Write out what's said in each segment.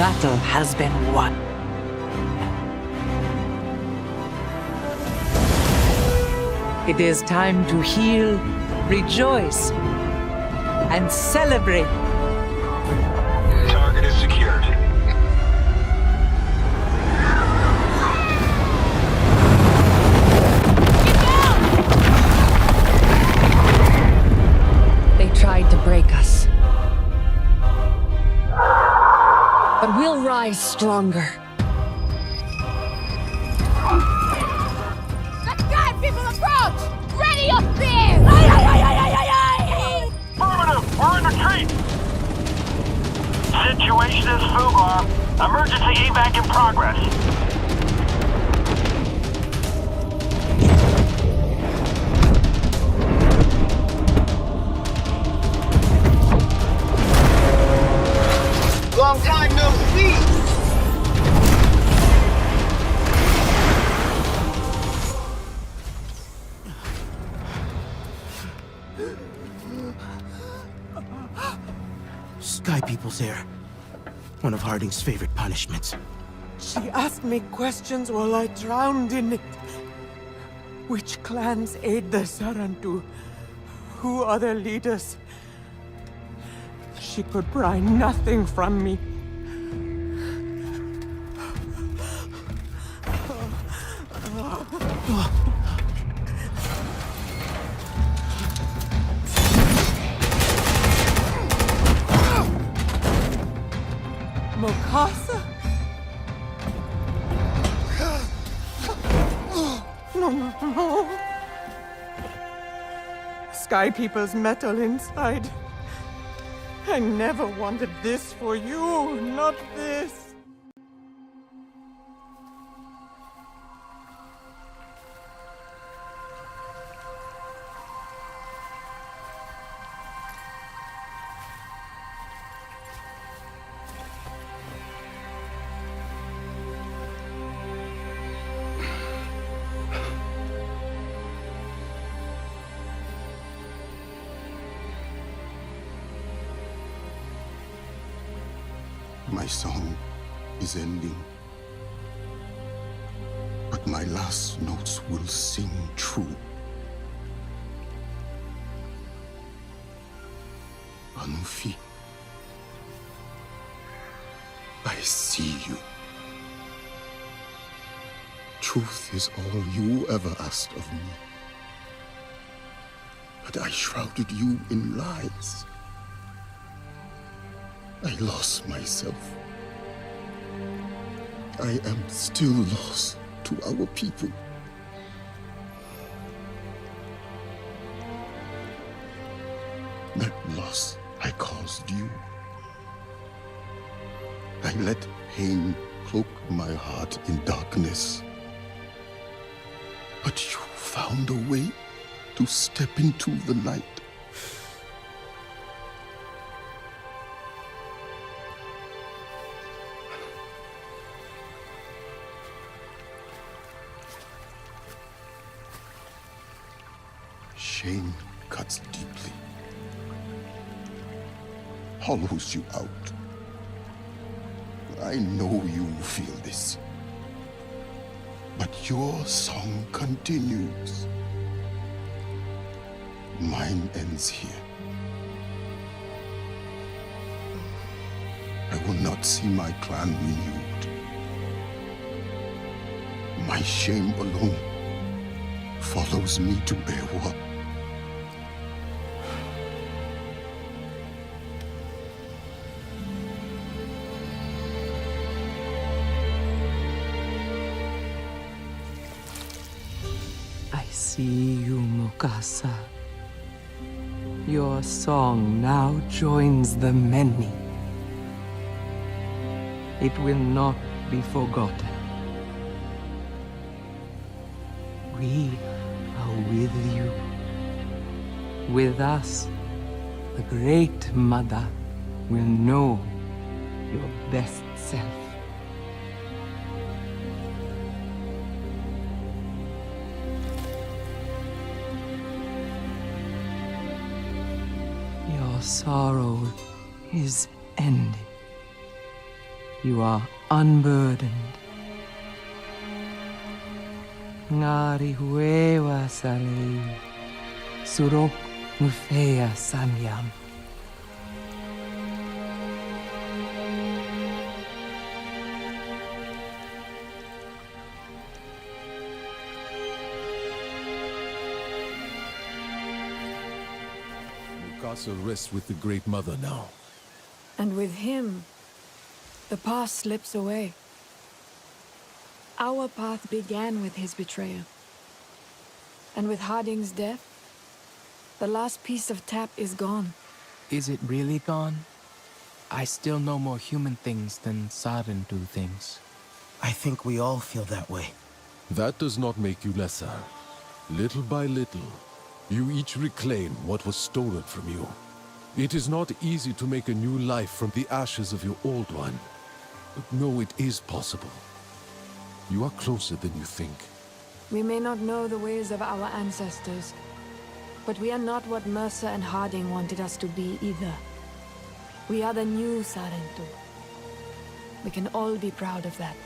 battle has been won. It is time to heal, rejoice, and celebrate. Target is secured. They tried to break us. But we'll rise stronger. The Sky People approach! Ready up there! Aye, aye, aye, aye, aye, aye, aye. Affirmative! We're in retreat! Situation is FUBAR. Emergency evac in progress. Long time no see! Sky People's here. One of Harding's favorite punishments. She asked me questions while I drowned in it. Which clans aid the Sarantu? Who are their leaders? She could pry nothing from me. Mokasa? No. Sky People's metal inside. I never wanted this for you, not this. My song is ending, but my last notes will sing true. Anufi, I see you. Truth is all you ever asked of me, but I shrouded you in lies. I lost myself. I am still lost to our people. That loss I caused you. I let pain cloak my heart in darkness. But you found a way to step into the light. Shame cuts deeply, hollows you out. I know you feel this, but your song continues. Mine ends here. I will not see my clan renewed. My shame alone follows me to bear what? I see you, Mukasa. Your song now joins the many. It will not be forgotten. We are with you. With us, the Great Mother will know your best self. Your sorrow is ended. You are unburdened. Ngari huewa salei, surok mufea samyam. Mukasa rests with the Great Mother now. And with him, the past slips away. Our path began with his betrayal. And with Harding's death, the last piece of tap is gone. Is it really gone? I still know more human things than Sarentu things. I think we all feel that way. That does not make you lesser. Little by little, you each reclaim what was stolen from you. It is not easy to make a new life from the ashes of your old one. But know it is possible. You are closer than you think. We may not know the ways of our ancestors, but we are not what Mercer and Harding wanted us to be either. We are the new Sarentu. We can all be proud of that.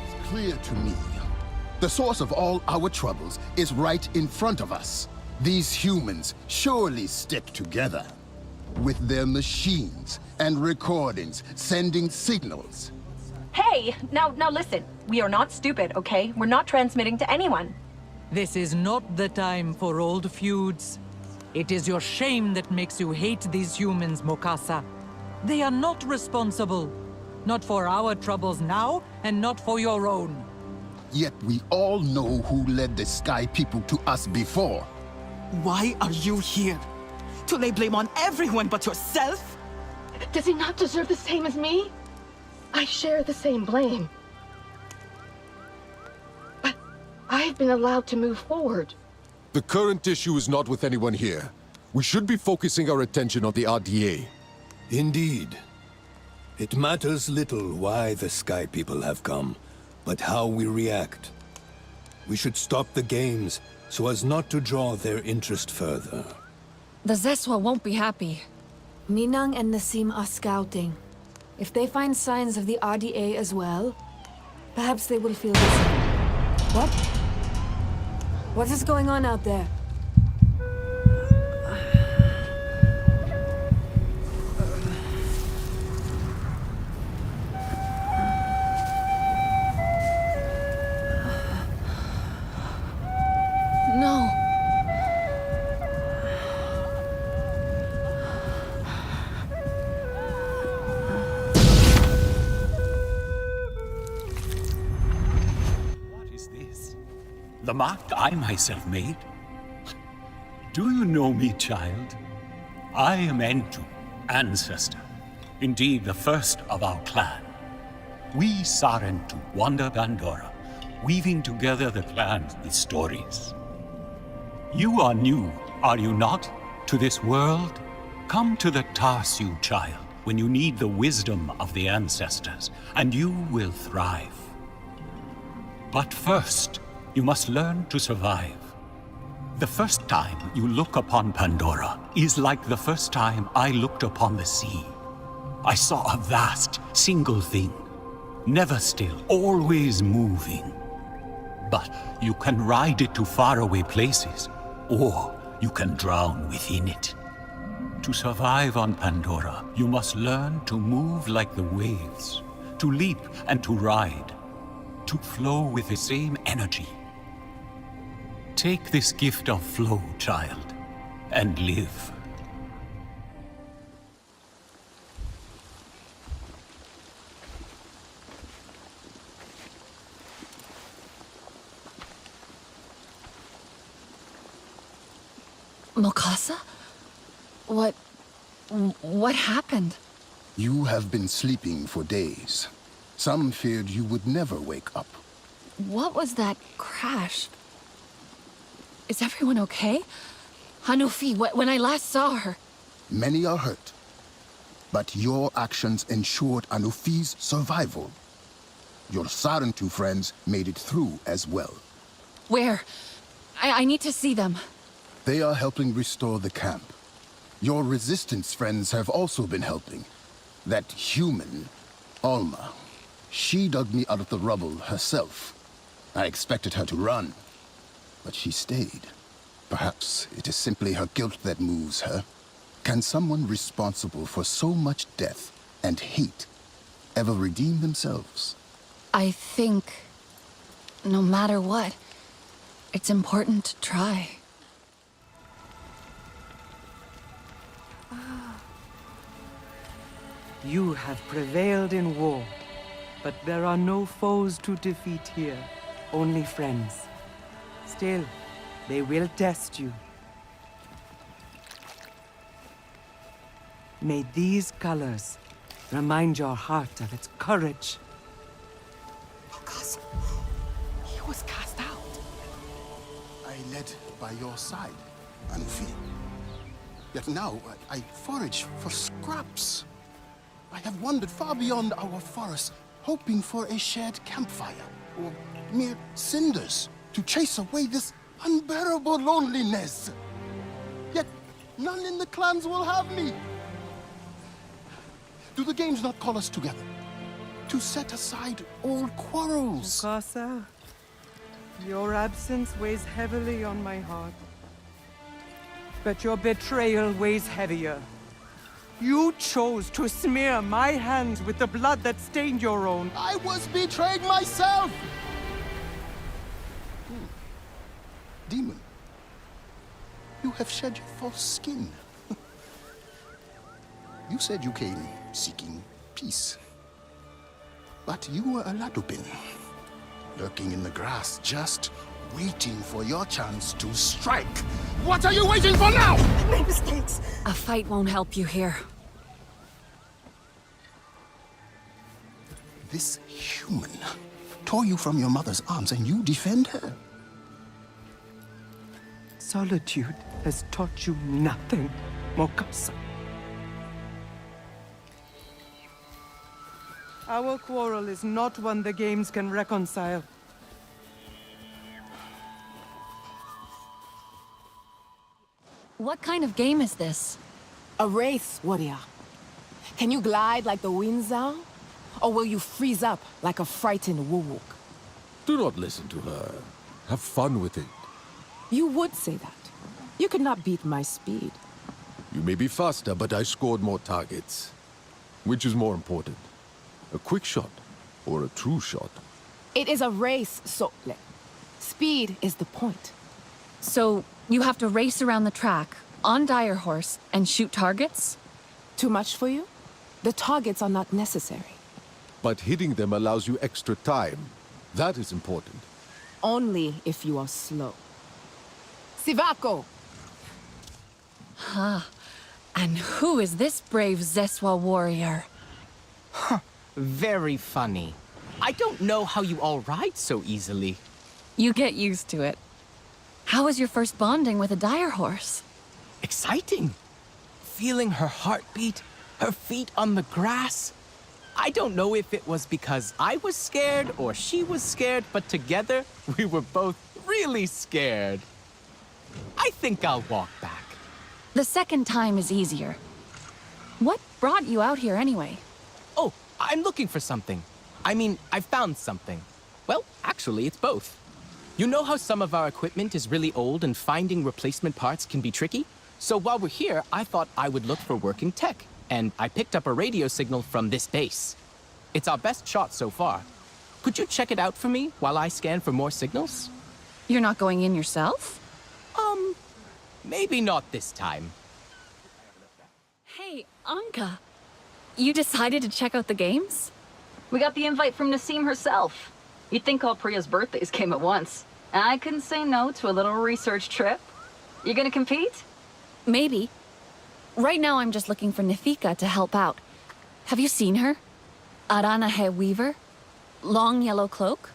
It's clear to me. The source of all our troubles is right in front of us. These humans surely stick together. With their machines and recordings sending signals. Hey, now listen. We are not stupid, okay? We're not transmitting to anyone. This is not the time for old feuds. It is your shame that makes you hate these humans, Mokasa. They are not responsible. Not for our troubles now, and not for your own. Yet we all know who led the Sky people to us before. Why are you here? To lay blame on everyone but yourself? Does he not deserve the same as me? I share the same blame. But I've been allowed to move forward. The current issue is not with anyone here. We should be focusing our attention on the RDA. Indeed. It matters little why the Sky People have come, but how we react. We should stop the games so as not to draw their interest further. The Zeswa won't be happy. Ninang and Nassim are scouting. If they find signs of the RDA as well, perhaps they will feel the same. What? What is going on out there? No. What is this? The mark I myself made? Do you know me, child? I am Entu, ancestor. Indeed, the first of our clan. We Sarentu wander Pandora, weaving together the clans with stories. You are new, are you not, to this world? Come to the Tarsu, child, when you need the wisdom of the ancestors, and you will thrive. But first, you must learn to survive. The first time you look upon Pandora is like the first time I looked upon the sea. I saw a vast, single thing, never still, always moving. But you can ride it to faraway places, or you can drown within it. To survive on Pandora, you must learn to move like the waves, to leap and to ride, to flow with the same energy. Take this gift of flow, child, and live. Mokasa? What happened? You have been sleeping for days. Some feared you would never wake up. What was that crash? Is everyone okay? Hanufi, when I last saw her... Many are hurt. But your actions ensured Anufi's survival. Your Sarentu friends made it through as well. Where? I need to see them. They are helping restore the camp. Your resistance friends have also been helping, That human, Alma, she dug me out of the rubble herself. I expected her to run, but she stayed. Perhaps it is simply her guilt that moves her. Can someone responsible for so much death and hate ever redeem themselves? I think, no matter what, it's important to try. You have prevailed in war, but there are no foes to defeat here, only friends. Still, they will test you. May these colors remind your heart of its courage. Because he was cast out. I led by your side, Anfi. Yet now I forage for scraps. I have wandered far beyond our forest, hoping for a shared campfire, or mere cinders, to chase away this unbearable loneliness. Yet none in the clans will have me. Do the games not call us together? To set aside old quarrels? Mukasa, your absence weighs heavily on my heart. But your betrayal weighs heavier. You chose to smear my hands with the blood that stained your own. I was betrayed myself! Demon, you have shed your false skin. You said you came seeking peace. But you were a Ladupin, lurking in the grass, just waiting for your chance to strike. What are you waiting for now? I made mistakes. A fight won't help you here. This human tore you from your mother's arms and you defend her? Solitude has taught you nothing, Mukasa. Our quarrel is not one the games can reconcile. What kind of game is this? A race, warrior. Can you glide like the wind zone? Or will you freeze up like a frightened woo-wook? Do not listen to her. Have fun with it. You would say that. You could not beat my speed. You may be faster, but I scored more targets. Which is more important? A quick shot or a true shot? It is a race, Sotle. Speed is the point. So, you have to race around the track, on Dire Horse, and shoot targets? Too much for you? The targets are not necessary. But hitting them allows you extra time. That is important. Only if you are slow. Sivako! Huh. And who is this brave Zeswa warrior? Huh. Very funny. I don't know how you all ride so easily. You get used to it. How was your first bonding with a Dire Horse? Exciting. Feeling her heartbeat, her feet on the grass. I don't know if it was because I was scared or she was scared, but together we were both really scared. I think I'll walk back. The second time is easier. What brought you out here anyway? Oh, I'm looking for something. I mean, I found something. Well, actually, it's both. You know how some of our equipment is really old and finding replacement parts can be tricky? So while we're here, I thought I would look for working tech. And I picked up a radio signal from this base. It's our best shot so far. Could you check it out for me while I scan for more signals? You're not going in yourself? Maybe not this time. Hey, Anka. You decided to check out the games? We got the invite from Nassim herself. You'd think all Priya's birthdays came at once. I couldn't say no to a little research trip. You gonna compete? Maybe. Right now I'm just looking for Nithika to help out. Have you seen her? Aranahe Weaver? Long yellow cloak?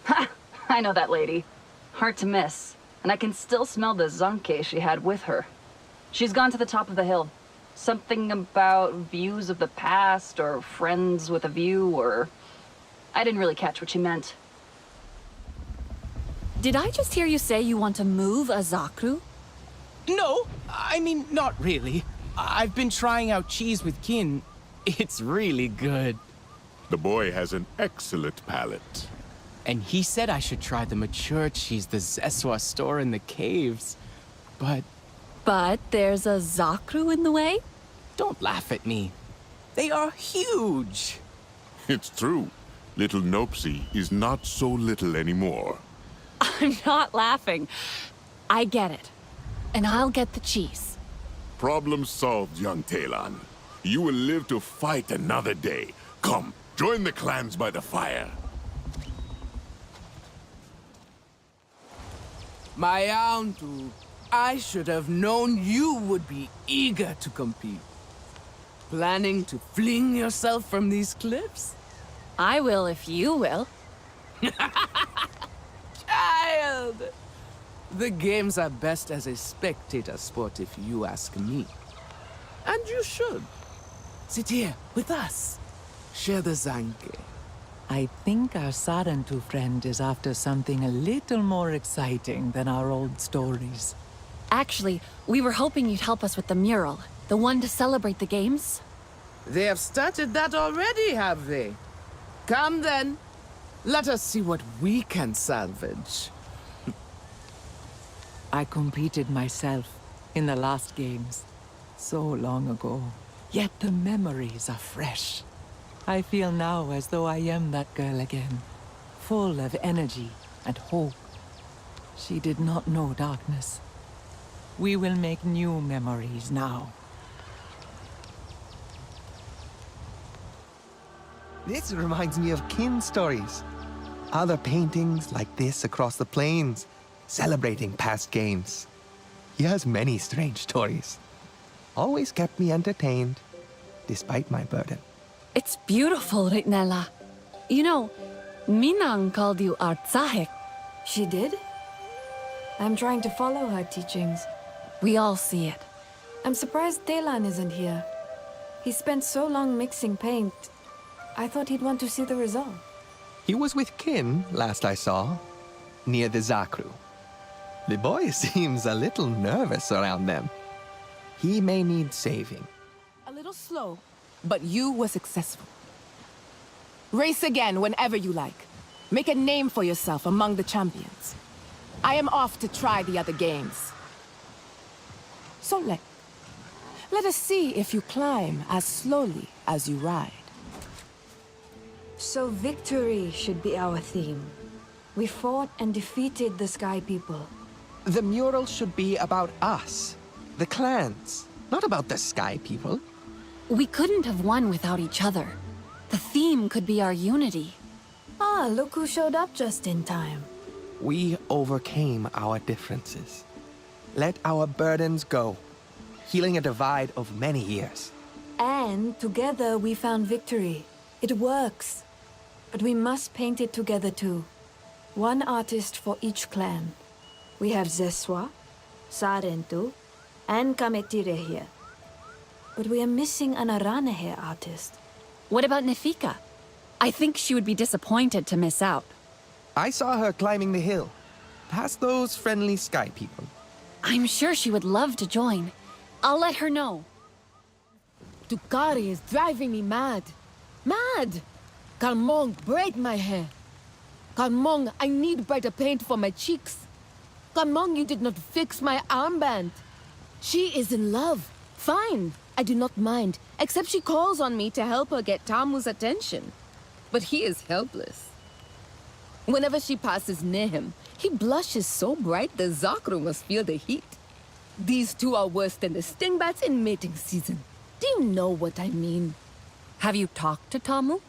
Ha! I know that lady. Hard to miss. And I can still smell the zonke she had with her. She's gone to the top of the hill. Something about views of the past, or friends with a view, or... I didn't really catch what she meant. Did I just hear you say you want to move a Zakru? No, I mean, not really. I've been trying out cheese with kin. It's really good. The boy has an excellent palate. And he said I should try the mature cheese the Zeswa store in the caves. But there's a Zakru in the way? don't laugh at me. They are huge. It's true. Little Nopsy is not so little anymore. I'm not laughing. I get it. And I'll get the cheese. Problem solved, young Talon. You will live to fight another day. Come, join the clans by the fire. My Antu, I should have known you would be eager to compete. Planning to fling yourself from these cliffs? I will if you will. Child! The games are best as a spectator sport if you ask me. And you should. Sit here with us. Share the Zanke. I think our Sarantu friend is after something a little more exciting than our old stories. Actually, we were hoping you'd help us with the mural. The one to celebrate the games? They have started that already, have they? Come then. Let us see what we can salvage. I competed myself in the last games. So long ago. Yet the memories are fresh. I feel now as though I am that girl again. Full of energy and hope. She did not know darkness. We will make new memories now. This reminds me of Kin's stories. Other paintings like this across the plains, celebrating past games. He has many strange stories. Always kept me entertained, despite my burden. It's beautiful, Ritnella. You know, Minang called you Artsahik. She did? I'm trying to follow her teachings. We all see it. I'm surprised Telan isn't here. He spent so long mixing paint. I thought he'd want to see the result. He was with Kin, last I saw, near the Zakru. The boy seems a little nervous around them. He may need saving. A little slow, but you were successful. Race again whenever you like. Make a name for yourself among the champions. I am off to try the other games. So let us see if you climb as slowly as you ride. So victory should be our theme. We fought and defeated the Sky People. The mural should be about us, the clans, not about the Sky People. We couldn't have won without each other. The theme could be our unity. Ah, look who showed up just in time. We overcame our differences. Let our burdens go, healing a divide of many years. And together we found victory. It works. But we must paint it together too. One artist for each clan. We have Zeswa, Sarentu, and Kametire here. But we are missing an Aranehe artist. What about Nefika? I think she would be disappointed to miss out. I saw her climbing the hill, past those friendly Sky People. I'm sure she would love to join. I'll let her know. Tukari is driving me mad. Mad! Kalmong, braid my hair. Kalmong, I need brighter paint for my cheeks. Kalmong, you did not fix my armband. She is in love. Fine, I do not mind, except she calls on me to help her get Tamu's attention. But he is helpless. Whenever she passes near him, he blushes so bright the Zakru must feel the heat. These two are worse than the stingbats in mating season. Do you know what I mean? Have you talked to Tamu?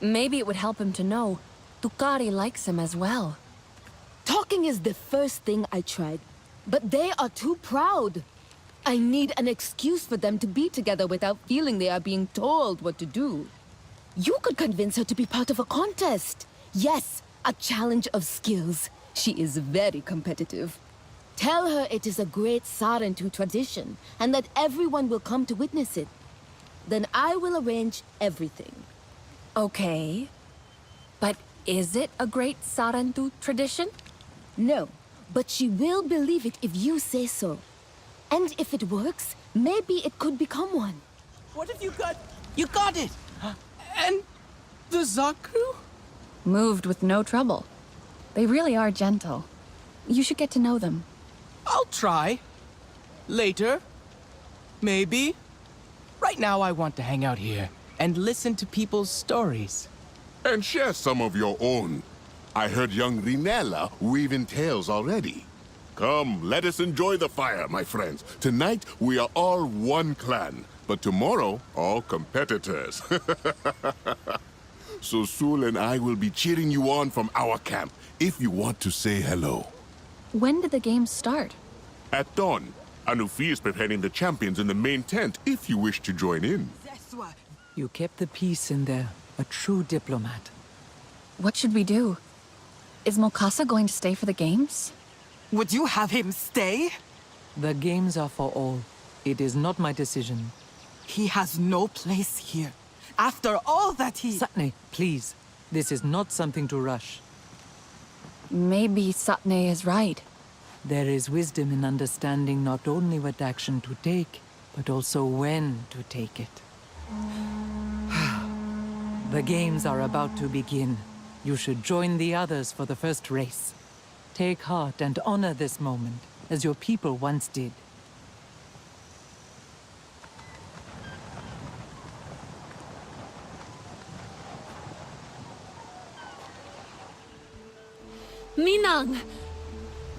Maybe it would help him to know Tukari likes him as well. Talking is the first thing I tried, but they are too proud. I need an excuse for them to be together without feeling they are being told what to do. You could convince her to be part of a contest. Yes, a challenge of skills. She is very competitive. Tell her it is a great Sarentu tradition, and that everyone will come to witness it. Then I will arrange everything. Okay. But is it a great Sarantu tradition? No, but she will believe it if you say so. And if it works, maybe it could become one. What have you got You got it! And the Zakru? Moved with no trouble. They really are gentle. You should get to know them. I'll try. Later. Maybe. Right now I want to hang out here and listen to people's stories. And share some of your own. I heard young Rinella weaving tales already. Come, let us enjoy the fire, my friends. Tonight, we are all one clan, but tomorrow, all competitors. So Sul and I will be cheering you on from our camp, if you want to say hello. When did the games start? At dawn, Anufi is preparing the champions in the main tent, if you wish to join in. You kept the peace in there. A true diplomat. What should we do? Is Mokasa going to stay for the games? Would you have him stay? The games are for all. It is not my decision. He has no place here. After all that he... Satne, please. This is not something to rush. Maybe Satne is right. There is wisdom in understanding not only what action to take, but also when to take it. The games are about to begin. You should join the others for the first race. Take heart and honor this moment, as your people once did. Minang!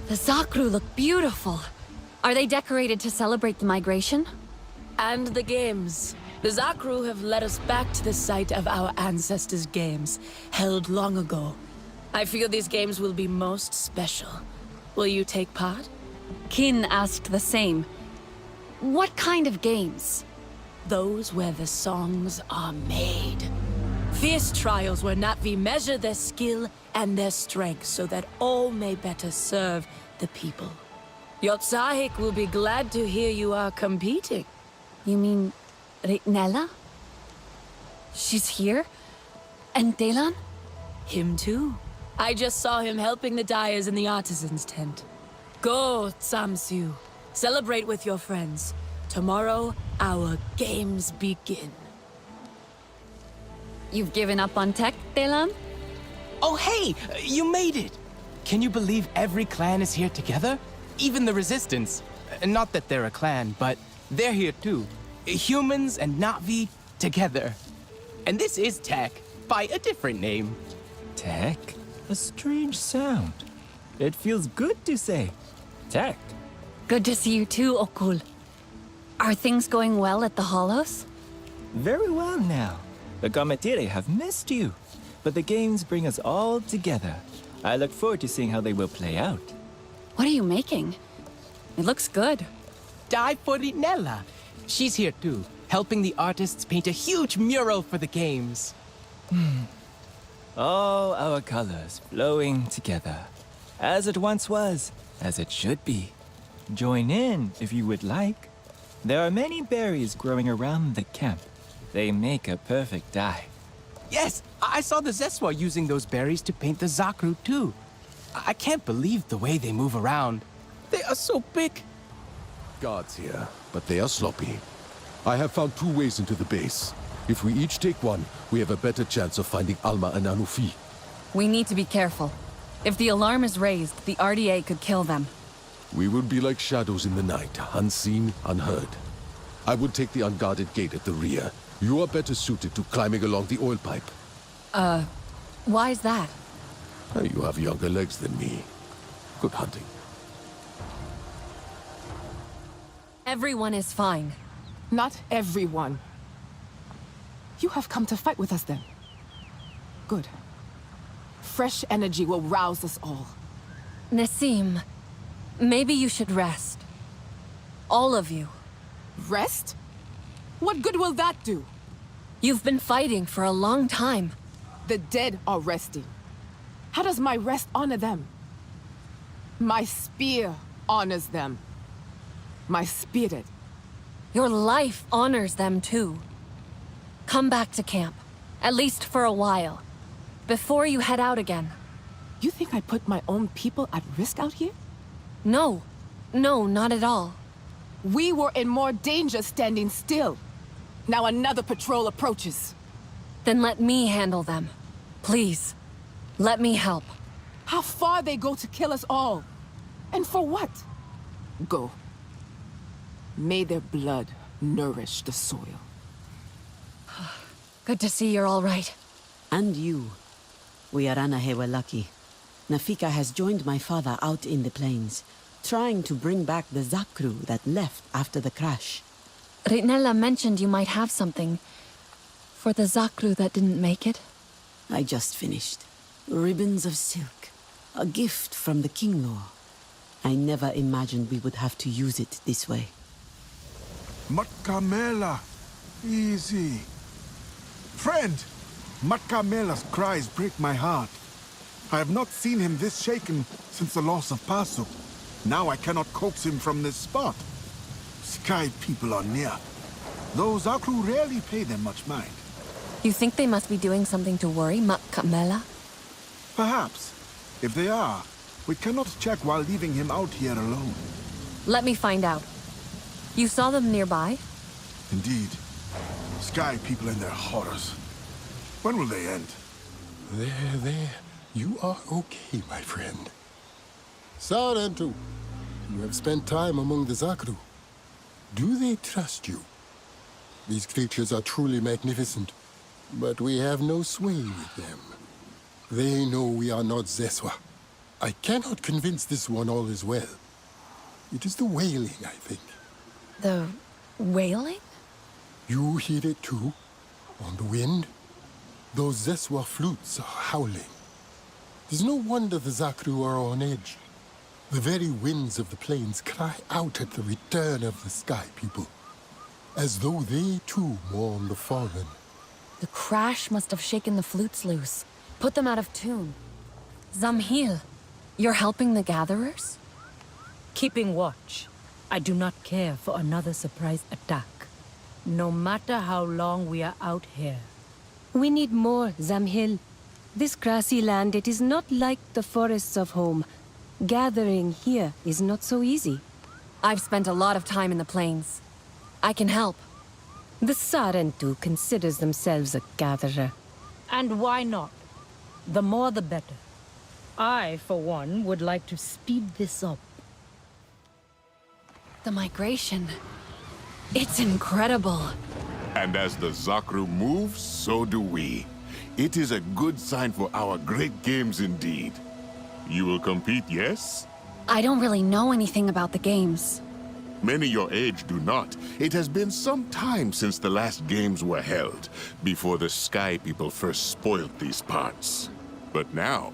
The Zakru look beautiful. Are they decorated to celebrate the migration? And the games. The Zakru have led us back to the site of our ancestors' games, held long ago. I feel these games will be most special. Will you take part? Kin asked the same. What kind of games? Those where the songs are made. Fierce trials where Natvi measure their skill and their strength so that all may better serve the people. Yotsahik will be glad to hear you are competing. You mean Ritnella? She's here? And Delan? Him too. I just saw him helping the dyers in the artisan's tent. Go, Tsamsu. Celebrate with your friends. Tomorrow, our games begin. You've given up on tech, Delan? Oh, hey! You made it! Can you believe every clan is here together? Even the Resistance. Not that they're a clan, but they're here too. Humans and Na'vi together. And this is Tech, by a different name. Tech? A strange sound. It feels good to say Tech. Good to see you too, Okul. Are things going well at the Hollows? Very well now. The Gametire have missed you, but the games bring us all together. I look forward to seeing how they will play out. What are you making? It looks good. Die for Rinella. She's here too, helping the artists paint a huge mural for the games. All our colors flowing together. As it once was, as it should be. Join in if you would like. There are many berries growing around the camp. They make a perfect dye. Yes, I saw the Zeswa using those berries to paint the Zakru too. I can't believe the way they move around. They are so big. Guards here, but they are sloppy. I have found 2 ways into the base. If we each take one, we have a better chance of finding Alma and Anufi. We need to be careful. If the alarm is raised, the RDA could kill them. We would be like shadows in the night, unseen, unheard. I would take the unguarded gate at the rear. You are better suited to climbing along the oil pipe. Why is that? You have younger legs than me. Good hunting. Everyone is fine. Not everyone. You have come to fight with us then. Good. Fresh energy will rouse us all. Nassim, maybe you should rest. All of you. Rest? What good will that do? You've been fighting for a long time. The dead are resting. How does my rest honor them? My spear honors them. My spirit. Your life honors them too. Come back to camp, at least for a while, before you head out again. You think I put my own people at risk out here? No, not at all. We were in more danger standing still. Now another patrol approaches. Then let me handle them. Please. Let me help. How far they go to kill us all? And for what? Go. May their blood nourish the soil. Good to see you're all right. And you. We Aranahe were lucky. Nafika has joined my father out in the plains, trying to bring back the Zakru that left after the crash. Rinella mentioned you might have something for the Zakru that didn't make it. I just finished. Ribbons of silk. A gift from the King-Lore. I never imagined we would have to use it this way. Matkamela. Easy. Friend! Matkamela's cries break my heart. I have not seen him this shaken since the loss of Pasu. Now I cannot coax him from this spot. Sky people are near. Those Zakru rarely pay them much mind. You think they must be doing something to worry Matkamela? Perhaps. If they are, we cannot check while leaving him out here alone. Let me find out. You saw them nearby? Indeed. Sky people and their horrors. When will they end? There. You are okay, my friend. Sarentu, you have spent time among the Zakru. Do they trust you? These creatures are truly magnificent, but we have no sway with them. They know we are not Zeswa. I cannot convince this one all is well. It is the wailing, I think. The wailing? You hear it too? On the wind? Those Zeswa flutes are howling. There's no wonder the Zakru are on edge. The very winds of the plains cry out at the return of the Sky People, as though they too mourn the fallen. The crash must have shaken the flutes loose, put them out of tune. Zamhil, you're helping the gatherers? Keeping watch. I do not care for another surprise attack. No matter how long we are out here. We need more, Zamhil. This grassy land, it is not like the forests of home. Gathering here is not so easy. I've spent a lot of time in the plains. I can help. The Sarentu considers themselves a gatherer. And why not? The more the better. I, for one, would like to speed this up. The migration. It's incredible. And as the Zakru move, so do we. It is a good sign for our great games indeed. You will compete, yes? I don't really know anything about the games. Many your age do not. It has been some time since the last games were held, before the Sky People first spoiled these parts. But now,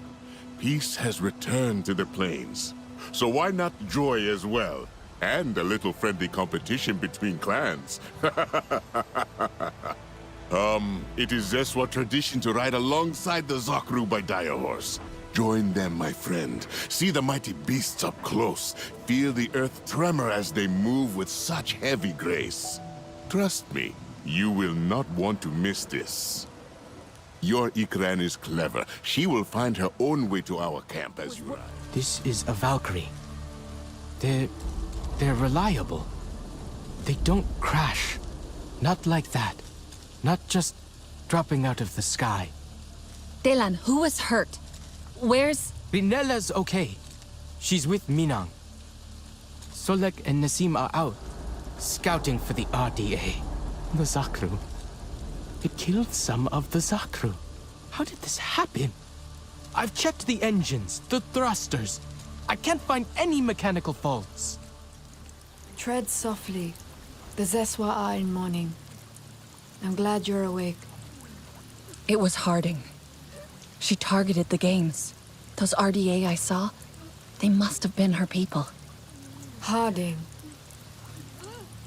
peace has returned to the plains. So why not joy as well? And a little friendly competition between clans. It is Zeswa tradition to ride alongside the Zakru by Dire Horse. Join them, my friend. See the mighty beasts up close. Feel the earth tremor as they move with such heavy grace. Trust me, you will not want to miss this. Your Ikran is clever. She will find her own way to our camp as you ride. This is a Valkyrie. They're reliable. They don't crash. Not like that. Not just dropping out of the sky. Delan, who was hurt? Where's... Rinella's okay. She's with Minang. Solek and Nasim are out, scouting for the RDA. The Zakru. It killed some of the Zakru. How did this happen? I've checked the engines, the thrusters. I can't find any mechanical faults. Tread softly. The Zeswa are in mourning. I'm glad you're awake. It was Harding. She targeted the games. Those RDA I saw, they must have been her people. Harding.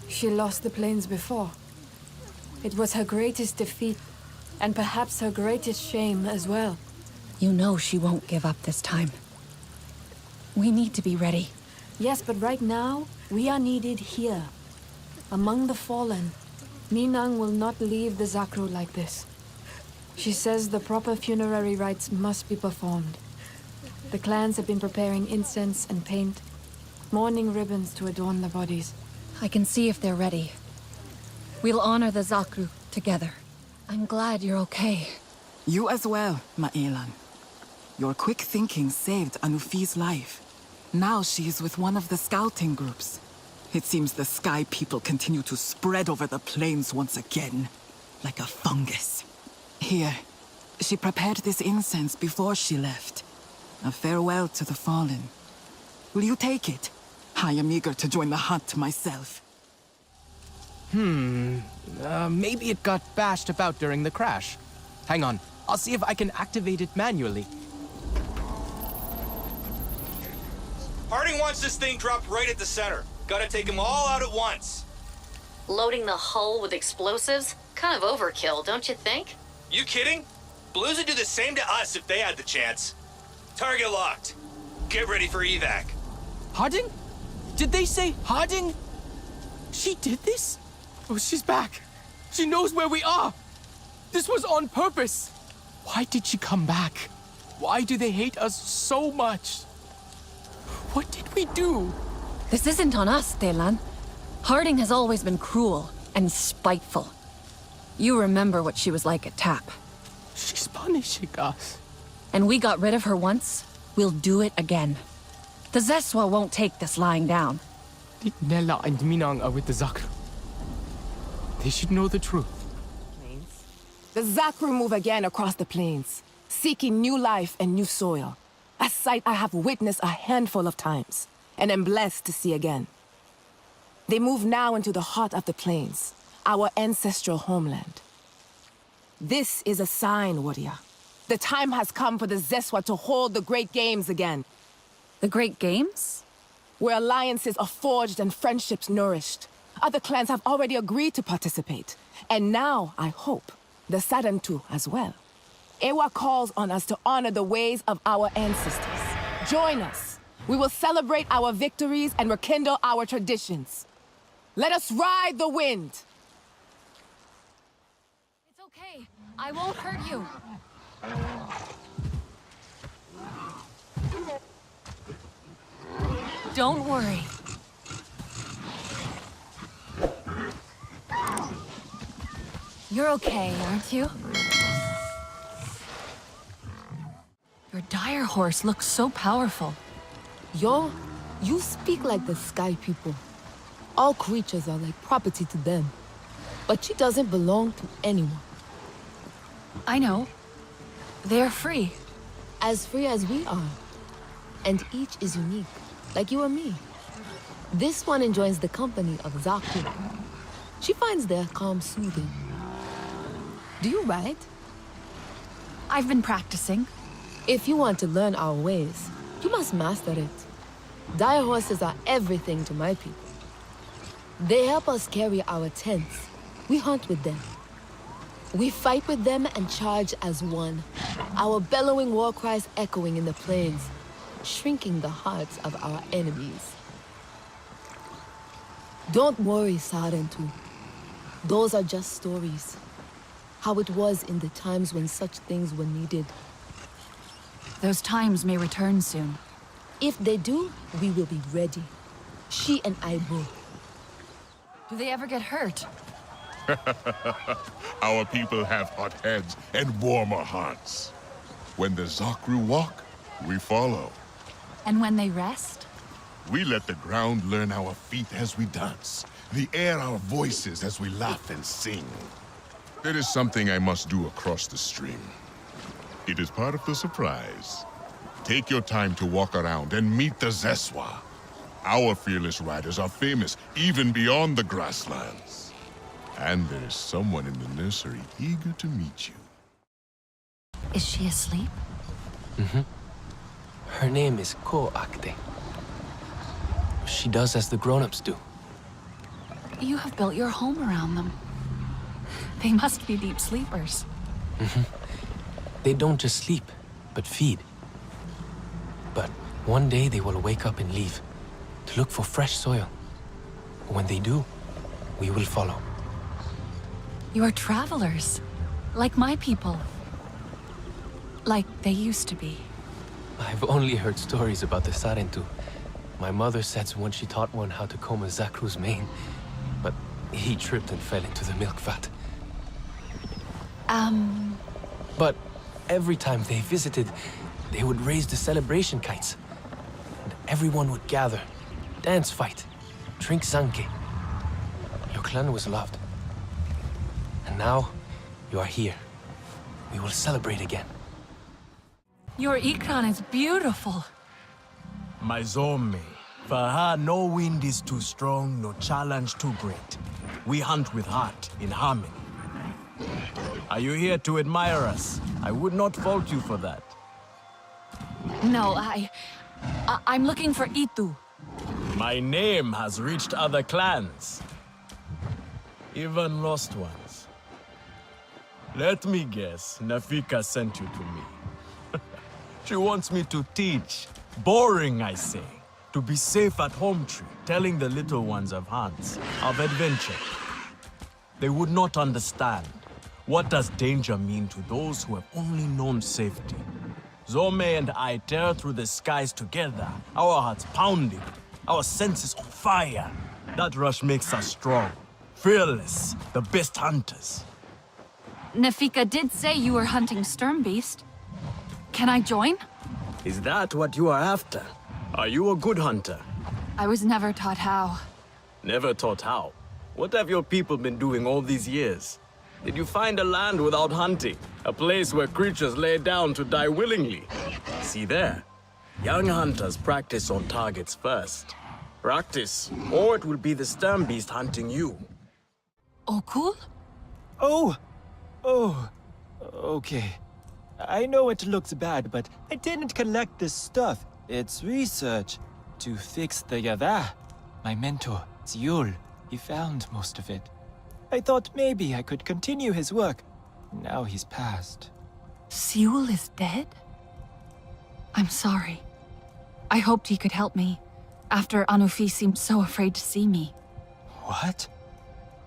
She lost the plains before. It was her greatest defeat, and perhaps her greatest shame as well. You know she won't give up this time. We need to be ready. Yes, but right now, we are needed here. Among the fallen. Minang will not leave the Zakru like this. She says the proper funerary rites must be performed. The clans have been preparing incense and paint, mourning ribbons to adorn the bodies. I can see if they're ready. We'll honor the Zakru together. I'm glad you're okay. You as well, Ma'ilan. Your quick thinking saved Anufi's life. Now she is with one of the scouting groups. It seems the Sky people continue to spread over the plains once again, like a fungus. Here, she prepared this incense before she left. A farewell to the fallen. Will you take it? I am eager to join the hunt myself. Maybe it got bashed about during the crash. Hang on, I'll see if I can activate it manually. Harding wants this thing dropped right at the center. Gotta take them all out at once. Loading the hull with explosives? Kind of overkill, don't you think? You kidding? Blues would do the same to us if they had the chance. Target locked. Get ready for evac. Harding? Did they say Harding? She did this? Oh, she's back. She knows where we are. This was on purpose. Why did she come back? Why do they hate us so much? What did we do? This isn't on us, Delan. Harding has always been cruel and spiteful. You remember what she was like at TAP. She's punishing us. And we got rid of her once. We'll do it again. The Zeswa won't take this lying down. Nella and Minang are with the Zakru. They should know the truth. The Zakru move again across the plains, seeking new life and new soil. A sight I have witnessed a handful of times, and am blessed to see again. They move now into the heart of the plains, our ancestral homeland. This is a sign, warrior. The time has come for the Zeswa to hold the Great Games again. The Great Games? Where alliances are forged and friendships nourished. Other clans have already agreed to participate. And now, I hope, the Sarantu as well. Ewa calls on us to honor the ways of our ancestors. Join us. We will celebrate our victories and rekindle our traditions. Let us ride the wind. It's okay. I won't hurt you. Don't worry. You're okay, aren't you? Your dire horse looks so powerful. Yo, you speak like the Sky people. All creatures are like property to them. But she doesn't belong to anyone. I know. They're free. As free as we are. And each is unique, like you and me. This one enjoys the company of Zakru. She finds their calm soothing. Do you ride? I've been practicing. If you want to learn our ways, you must master it. Dire horses are everything to my people. They help us carry our tents. We hunt with them. We fight with them and charge as one. Our bellowing war cries echoing in the plains, shrinking the hearts of our enemies. Don't worry, Sarentu. Those are just stories. How it was in the times when such things were needed. Those times may return soon. If they do, we will be ready. She and I both. Do they ever get hurt? Our people have hot heads and warmer hearts. When the Zakru walk, we follow. And when they rest? We let the ground learn our feet as we dance, the air our voices as we laugh and sing. There is something I must do across the stream. It is part of the surprise. Take your time to walk around and meet the Zeswa. Our fearless riders are famous even beyond the grasslands. And there is someone in the nursery eager to meet you. Is she asleep? Mm-hmm. Her name is Ko Akte. She does as the grown-ups do. You have built your home around them. They must be deep sleepers. Mm-hmm. They don't just sleep, but feed. But one day they will wake up and leave, to look for fresh soil. When they do, we will follow. You are travelers, like my people. Like they used to be. I've only heard stories about the Sarentu. My mother said when she taught one how to comb a Zakru's mane. But He tripped and fell into the milk vat. But every time they visited, they would raise the celebration kites. And everyone would gather, dance, fight, drink zanke. Your clan was loved. And now, you are here. We will celebrate again. Your ikran is beautiful. My Zome. For her, no wind is too strong, no challenge too great. We hunt with heart, in harmony. Are you here to admire us? I would not fault you for that. No, I'm looking for Itu. My name has reached other clans. Even lost ones. Let me guess, Nafika sent you to me. She wants me to teach. Boring, I say. To be safe at home tree, telling the little ones of hunts, of adventure. They would not understand. What does danger mean to those who have only known safety? Zome and I tear through the skies together, our hearts pounding, our senses on fire. That rush makes us strong, fearless, the best hunters. Nafika did say you were hunting Sternbeast. Can I join? Is that what you are after? Are you a good hunter? I was never taught how. Never taught how? What have your people been doing all these years? Did you find a land without hunting? A place where creatures lay down to die willingly? See there. Young hunters practice on targets first. Practice, or it will be the Sternbeast hunting you. Okul? Oh, okay. I know it looks bad, but I didn't collect this stuff. It's research to fix the Yavah. My mentor, Ziul, he found most of it. I thought maybe I could continue his work. Now he's passed. Ziul is dead? I'm sorry. I hoped he could help me, after Anufi seemed so afraid to see me. What?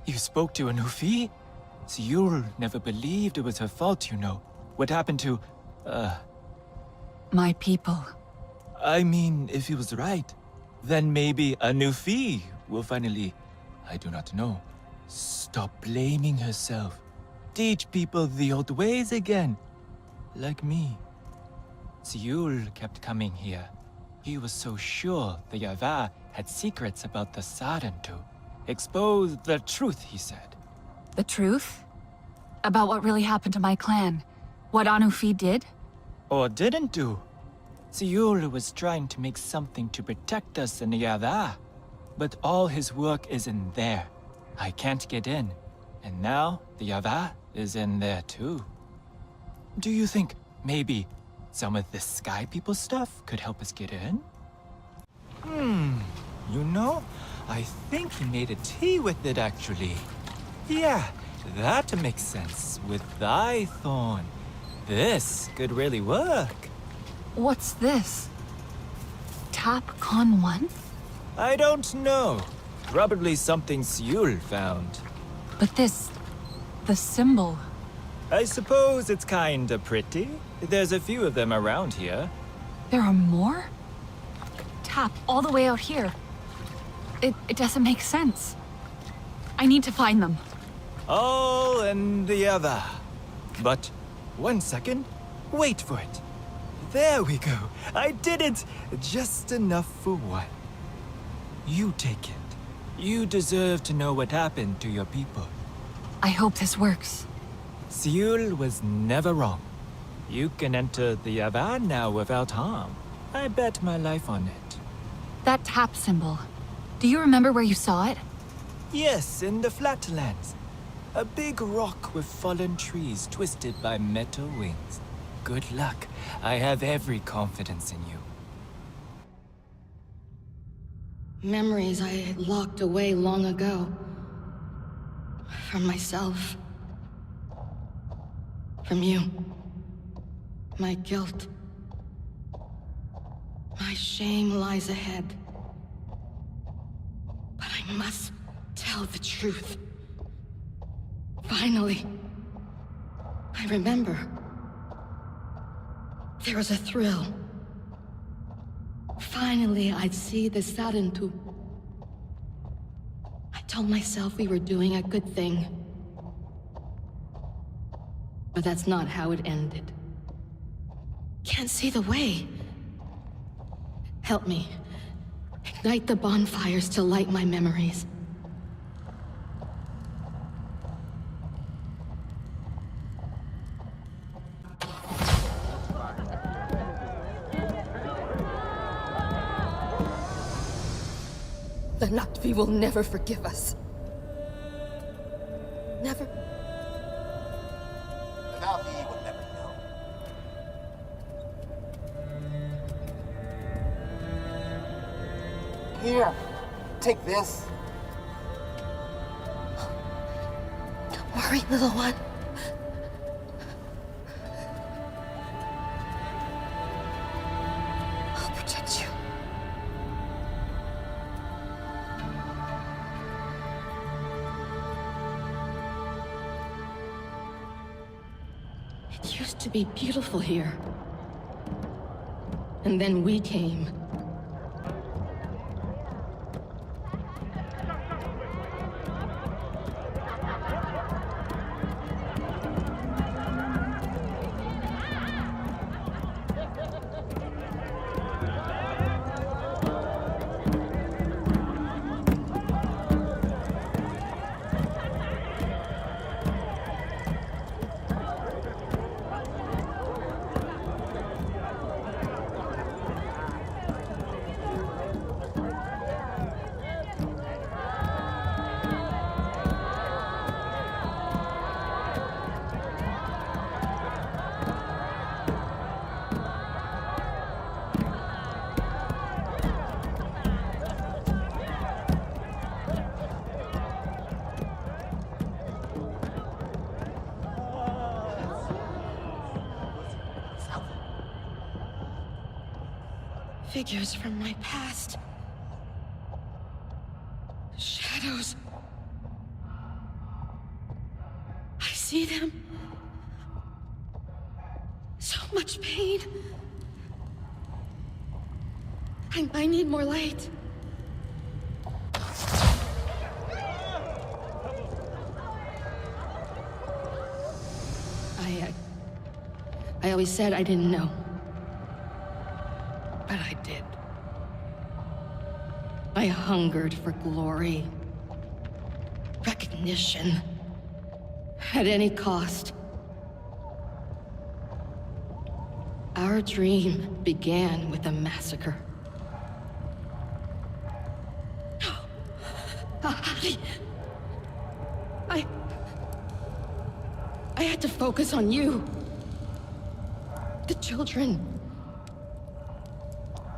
You spoke to Anufi? Ziul never believed it was her fault, you know. What happened to, My people. I mean, if he was right, then maybe Anufi will finally, I do not know, stop blaming herself. Teach people the old ways again. Like me. Ziul kept coming here. He was so sure the Yavah had secrets about the Sarentu. Expose the truth, he said. The truth? About what really happened to my clan? What Anufi did? Or didn't do. Ziul was trying to make something to protect us in the Yavah. But all his work is in there. I can't get in. And now the Yavah is in there too. Do you think maybe some of the Sky People stuff could help us get in? You know, I think he made a tea with it actually. Yeah, that makes sense with thy thorn. This could really work. What's this? Tap Con 1? I don't know. Probably something Ziul found. But this... the symbol... I suppose it's kinda pretty. There's a few of them around here. There are more? Tap all the way out here. It doesn't make sense. I need to find them. All in the other. But, 1 second. Wait for it. There we go. I did it! Just enough for one. You take it. You deserve to know what happened to your people. I hope this works. Ziul was never wrong. You can enter the Yavah now without harm. I bet my life on it. That tap symbol. Do you remember where you saw it? Yes, in the flatlands. A big rock with fallen trees twisted by metal wings. Good luck. I have every confidence in you. Memories I had locked away long ago. From myself. From you. My guilt. My shame lies ahead. But I must tell the truth. Finally. I remember. There was a thrill. Finally, I'd see the Sarentu. I told myself we were doing a good thing. But that's not how it ended. Can't see the way. Help me. Ignite the bonfires to light my memories. The Na'vi will never forgive us. Never. The Na'vi will never know. Here, take this. Don't worry, little one. I'll protect you. It used to be beautiful here. And then we came. Figures from my past. Shadows. I see them. So much pain. I need more light. I always said I didn't know. But I did. I hungered for glory, recognition, at any cost. Our dream began with a massacre. I had to focus on you. The children.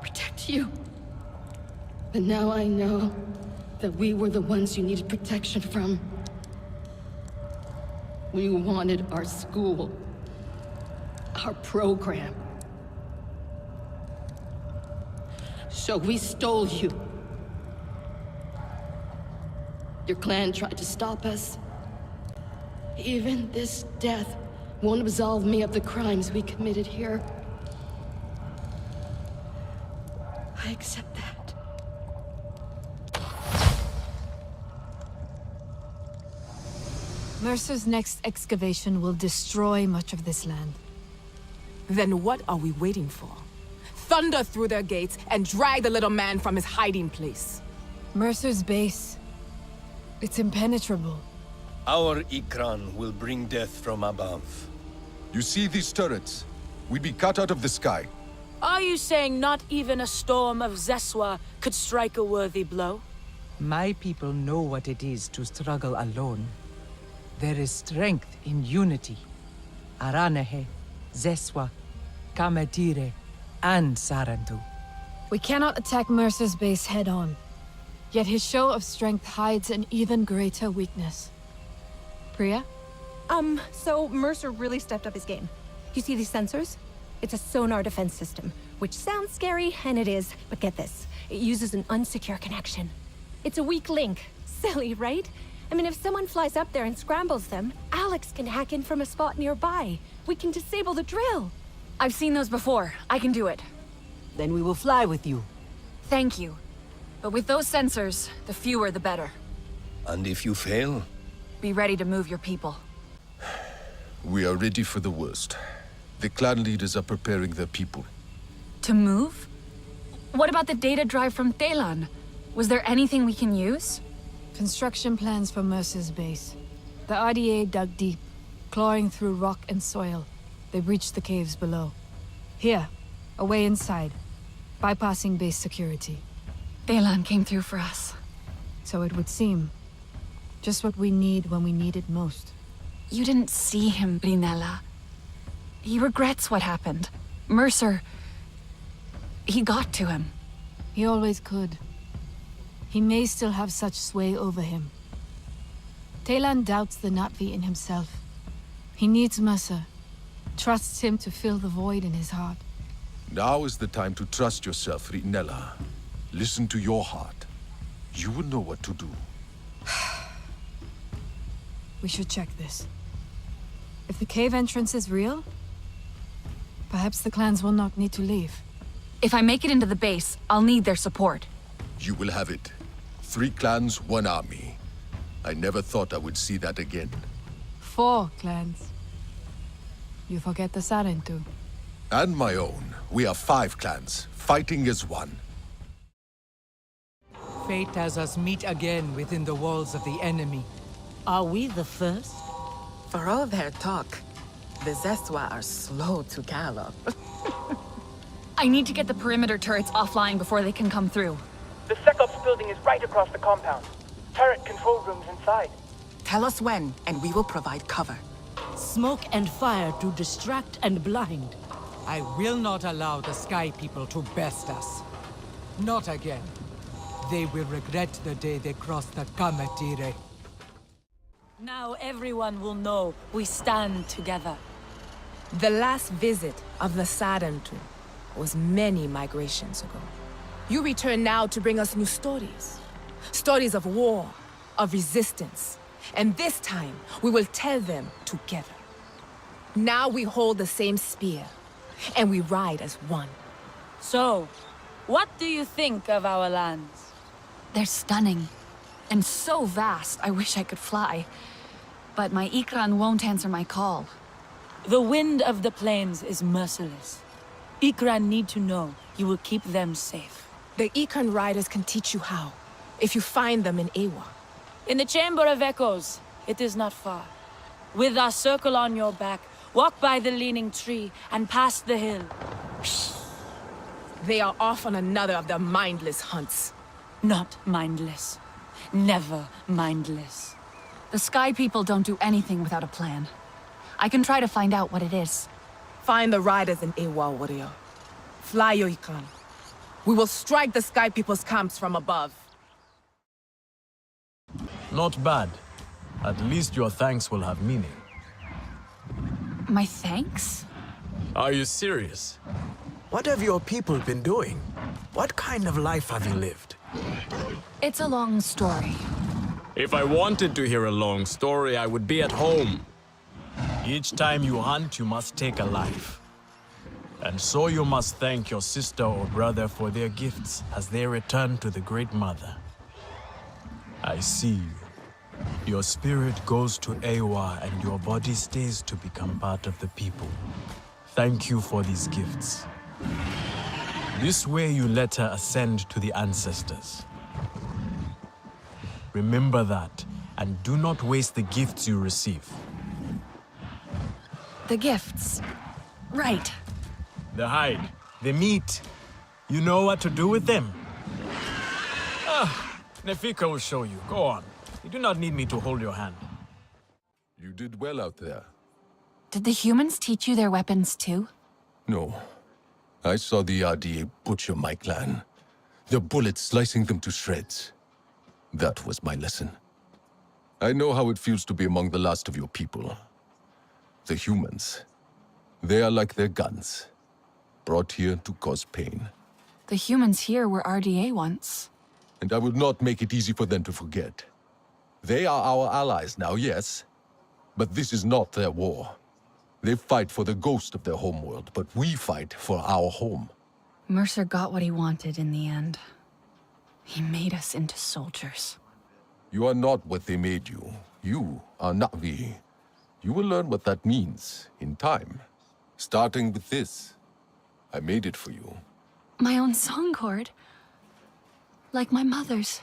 Protect you. But now I know that we were the ones you needed protection from. We wanted our school. Our program. So we stole you. Your clan tried to stop us. Even this death won't absolve me of the crimes we committed here. I accept that. Mercer's next excavation will destroy much of this land. Then what are we waiting for? Thunder through their gates and drag the little man from his hiding place. Mercer's base. It's impenetrable. Our Ikran will bring death from above. You see these turrets? We'd be cut out of the sky. Are you saying not even a storm of Zeswa could strike a worthy blow? My people know what it is to struggle alone. There is strength in unity. Aranahe, Zeswa, Kametire, and Sarantu. We cannot attack Mercer's base head-on. Yet his show of strength hides an even greater weakness. Priya? So Mercer really stepped up his game. You see these sensors? It's a sonar defense system, which sounds scary, and it is, but get this. It uses an unsecure connection. It's a weak link. Silly, right? I mean, if someone flies up there and scrambles them, Alex can hack in from a spot nearby. We can disable the drill. I've seen those before. I can do it. Then we will fly with you. Thank you. But with those sensors, the fewer the better. And if you fail, Be ready to move your people. We are ready for the worst. The clan leaders are preparing their people. To move? What about the data drive from Telan? Was there anything we can use? Construction plans for Mercer's base. The RDA dug deep, clawing through rock and soil. They breached the caves below. Here, away inside, bypassing base security. Telan came through for us. So it would seem. Just what we need when we need it most. You didn't see him, Brinella. He regrets what happened. Mercer... He got to him. He always could. He may still have such sway over him. Telan doubts the Natvi in himself. He needs Mercer. Trusts him to fill the void in his heart. Now is the time to trust yourself, Rinella. Listen to your heart. You will know what to do. We should check this. If the cave entrance is real, perhaps the clans will not need to leave. If I make it into the base, I'll need their support. You will have it. 3 clans, 1 army. I never thought I would see that again. 4 clans. You forget the Sarentu. And my own. We are 5 clans, fighting as one. Fate has us meet again within the walls of the enemy. Are we the first? For all their talk, the Zeswa are slow to gallop. I need to get the perimeter turrets offline before they can come through. The SecOps building is right across the compound. Turret control rooms inside. Tell us when, and we will provide cover. Smoke and fire to distract and blind. I will not allow the Sky People to best us. Not again. They will regret the day they crossed the Kamatire. Now everyone will know we stand together. The last visit of the Sarentu was many migrations ago. You return now to bring us new stories. Stories of war, of resistance. And this time, we will tell them together. Now we hold the same spear, and we ride as one. So, what do you think of our lands? They're stunning. And so vast, I wish I could fly. But my Ikran won't answer my call. The wind of the plains is merciless. Ikran need to know you will keep them safe. The Ikran riders can teach you how, if you find them in Ewa. In the Chamber of Echoes, it is not far. With our circle on your back, walk by the leaning tree and past the hill. They are off on another of their mindless hunts. Not mindless. Never mindless. The Sky People don't do anything without a plan. I can try to find out what it is. Find the riders in Ewa, warrior. Fly your Ikran. We will strike the Sky People's camps from above. Not bad. At least your thanks will have meaning. My thanks? Are you serious? What have your people been doing? What kind of life have you lived? It's a long story. If I wanted to hear a long story, I would be at home. Each time you hunt, you must take a life. And so you must thank your sister or brother for their gifts as they return to the Great Mother. I see you. Your spirit goes to Ewa and your body stays to become part of the people. Thank you for these gifts. This way you let her ascend to the ancestors. Remember that, and do not waste the gifts you receive. The gifts. Right. The hide, the meat. You know what to do with them. Nefika will show you. Go on. You do not need me to hold your hand. You did well out there. Did the humans teach you their weapons too? No. I saw the RDA butcher my clan. Their bullets slicing them to shreds. That was my lesson. I know how it feels to be among the last of your people. The humans. They are like their guns. Brought here to cause pain. The humans here were RDA once. And I will not make it easy for them to forget. They are our allies now, yes. But this is not their war. They fight for the ghost of their homeworld, but we fight for our home. Mercer got what he wanted in the end. He made us into soldiers. You are not what they made you. You are Na'vi. You will learn what that means in time. Starting with this. I made it for you. My own song cord. Like my mother's.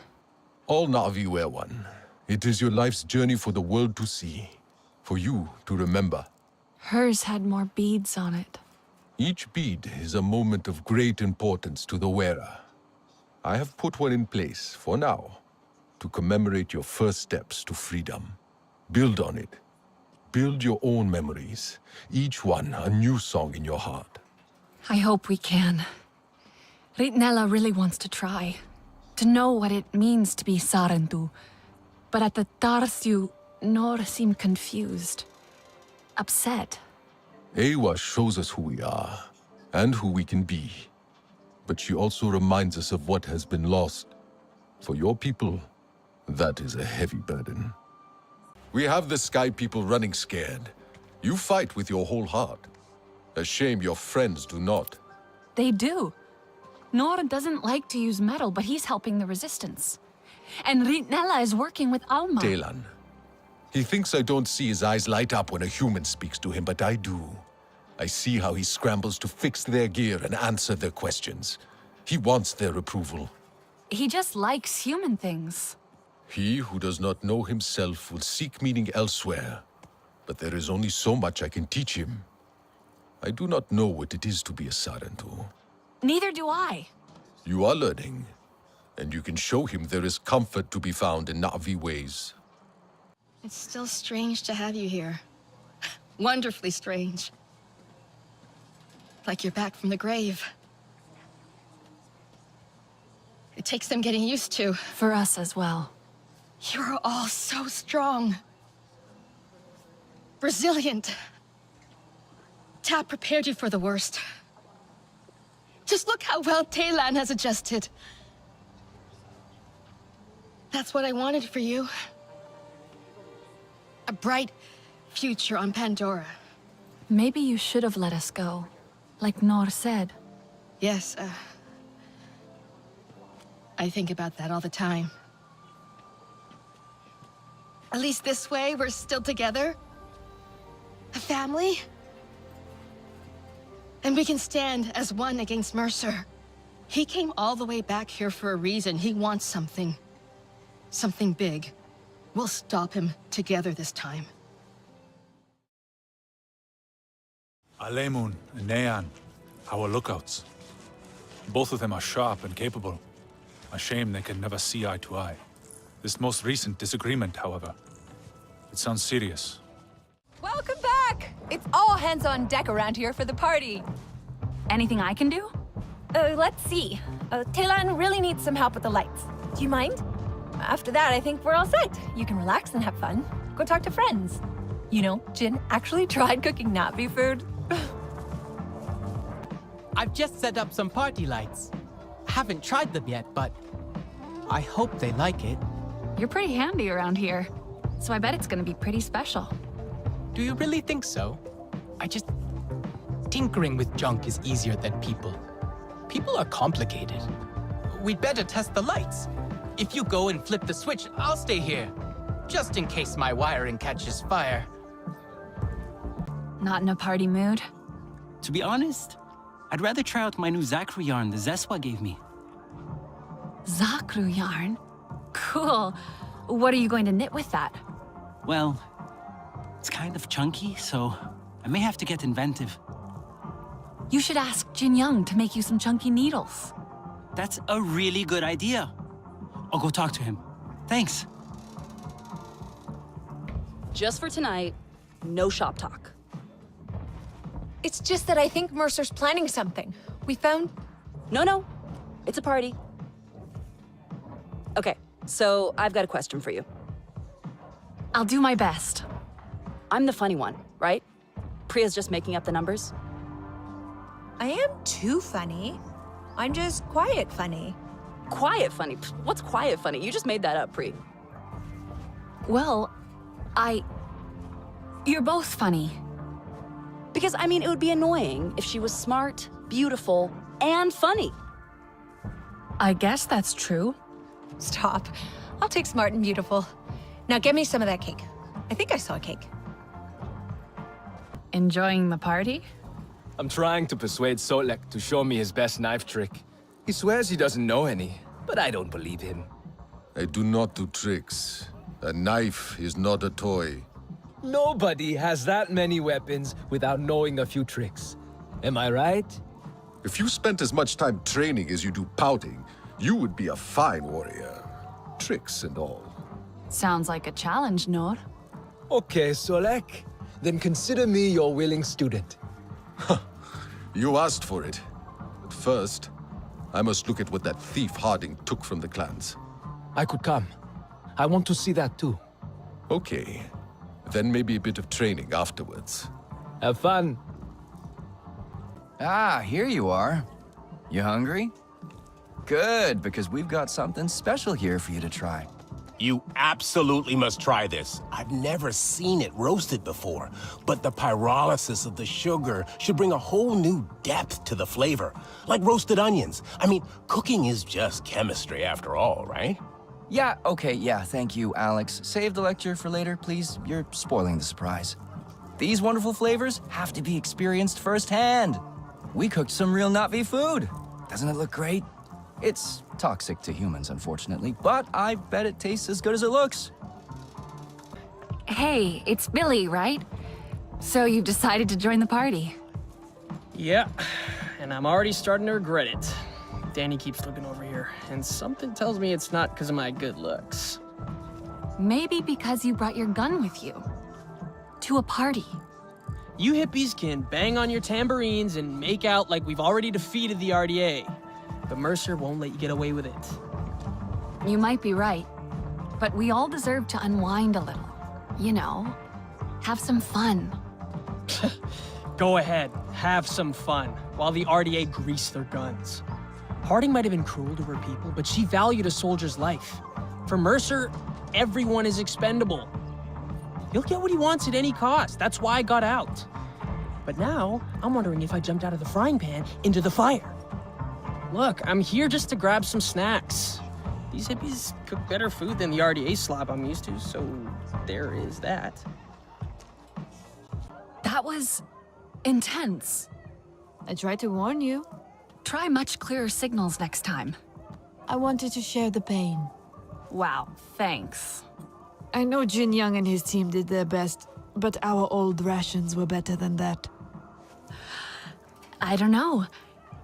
All Na'vi wear one. It is your life's journey for the world to see. For you to remember. Hers had more beads on it. Each bead is a moment of great importance to the wearer. I have put one in place, for now, to commemorate your first steps to freedom. Build on it. Build your own memories, each one a new song in your heart. I hope we can. Ritnella really wants to try. To know what it means to be Sarentu. But at the Tarsiu, Nor seemed confused. Upset. Ewa shows us who we are, and who we can be. But she also reminds us of what has been lost. For your people, that is a heavy burden. We have the Sky people running scared. You fight with your whole heart. A shame your friends do not. They do. Nor doesn't like to use metal, but he's helping the resistance. And Ritnella is working with Alma. Telan. He thinks I don't see his eyes light up when a human speaks to him, but I do. I see how he scrambles to fix their gear and answer their questions. He wants their approval. He just likes human things. He who does not know himself will seek meaning elsewhere. But there is only so much I can teach him. I do not know what it is to be a Sarentu. Neither do I. You are learning, and you can show him there is comfort to be found in Na'vi ways. It's still strange to have you here. Wonderfully strange. Like you're back from the grave. It takes some getting used to. For us as well. You're all so strong. Resilient. Tap prepared you for the worst. Just look how well Telan has adjusted. That's what I wanted for you. A bright future on Pandora. Maybe you should have let us go, like Nor said. Yes, I think about that all the time. At least this way, we're still together. A family. And we can stand as one against Mercer. He came all the way back here for a reason. He wants something. Something big. We'll stop him together this time. Alemun and Nean, our lookouts. Both of them are sharp and capable. A shame they can never see eye to eye. This most recent disagreement, however, it sounds serious. Welcome back! It's all hands on deck around here for the party. Anything I can do? Let's see. Telan really needs some help with the lights. Do you mind? After that, I think we're all set. You can relax and have fun. Go talk to friends. You know, Jin actually tried cooking Na'vi food. I've just set up some party lights. I haven't tried them yet, but I hope they like it. You're pretty handy around here, so I bet it's gonna be pretty special. Do you really think so? Tinkering with junk is easier than people. People are complicated. We'd better test the lights. If you go and flip the switch, I'll stay here. Just in case my wiring catches fire. Not in a party mood? To be honest, I'd rather try out my new Zakru yarn the Zeswa gave me. Zakru yarn? Cool. What are you going to knit with that? Well, it's kind of chunky, so I may have to get inventive. You should ask Jin Young to make you some chunky needles. That's a really good idea. I'll go talk to him. Thanks. Just for tonight, no shop talk. It's just that I think Mercer's planning something. We found... No. It's a party. Okay, so I've got a question for you. I'll do my best. I'm the funny one, right? Priya's just making up the numbers. I am too funny. I'm just quiet funny. Quiet funny? What's quiet funny? You just made that up, Pri. Well, You're both funny. Because, I mean, it would be annoying if she was smart, beautiful, and funny. I guess that's true. Stop. I'll take smart and beautiful. Now get me some of that cake. I think I saw a cake. Enjoying the party? I'm trying to persuade Solek to show me his best knife trick. He swears he doesn't know any, but I don't believe him. I do not do tricks. A knife is not a toy. Nobody has that many weapons without knowing a few tricks. Am I right? If you spent as much time training as you do pouting, you would be a fine warrior. Tricks and all. Sounds like a challenge, Nor. Okay, Solek. Then consider me your willing student. You asked for it. But first, I must look at what that thief Harding took from the clans. I could come. I want to see that too. Okay. Then maybe a bit of training afterwards. Have fun. Ah, here you are. You hungry? Good, because we've got something special here for you to try. You absolutely must try this. I've never seen it roasted before, but the pyrolysis of the sugar should bring a whole new depth to the flavor, like roasted onions. I mean, cooking is just chemistry after all, right? Yeah, okay, yeah, thank you, Alex. Save the lecture for later, please. You're spoiling the surprise. These wonderful flavors have to be experienced firsthand. We cooked some real Na'vi food. Doesn't it look great? It's toxic to humans, unfortunately, but I bet it tastes as good as it looks. Hey, it's Billy, right? So you've decided to join the party? Yeah, and I'm already starting to regret it. Danny keeps looking over here, and something tells me it's not because of my good looks. Maybe because you brought your gun with you. To a party. You hippies can bang on your tambourines and make out like we've already defeated the RDA. But Mercer won't let you get away with it. You might be right, but we all deserve to unwind a little. You know, have some fun. Go ahead, have some fun, while the RDA grease their guns. Harding might have been cruel to her people, but she valued a soldier's life. For Mercer, everyone is expendable. He'll get what he wants at any cost. That's why I got out. But now, I'm wondering if I jumped out of the frying pan into the fire. Look, I'm here just to grab some snacks. These hippies cook better food than the RDA slop I'm used to, so there is that. That was intense. I tried to warn you. Try much clearer signals next time. I wanted to share the pain. Wow, thanks. I know Jin Young and his team did their best, but our old rations were better than that. I don't know.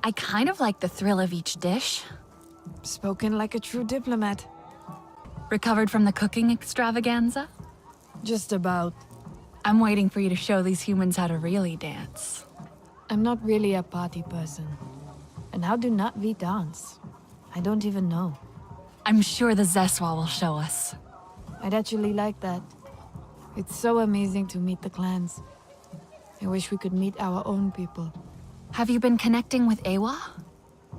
I kind of like the thrill of each dish. Spoken like a true diplomat. Recovered from the cooking extravaganza? Just about. I'm waiting for you to show these humans how to really dance. I'm not really a party person. And how do Na'vi dance? I don't even know. I'm sure the Zeswa will show us. I'd actually like that. It's so amazing to meet the clans. I wish we could meet our own people. Have you been connecting with Ewa?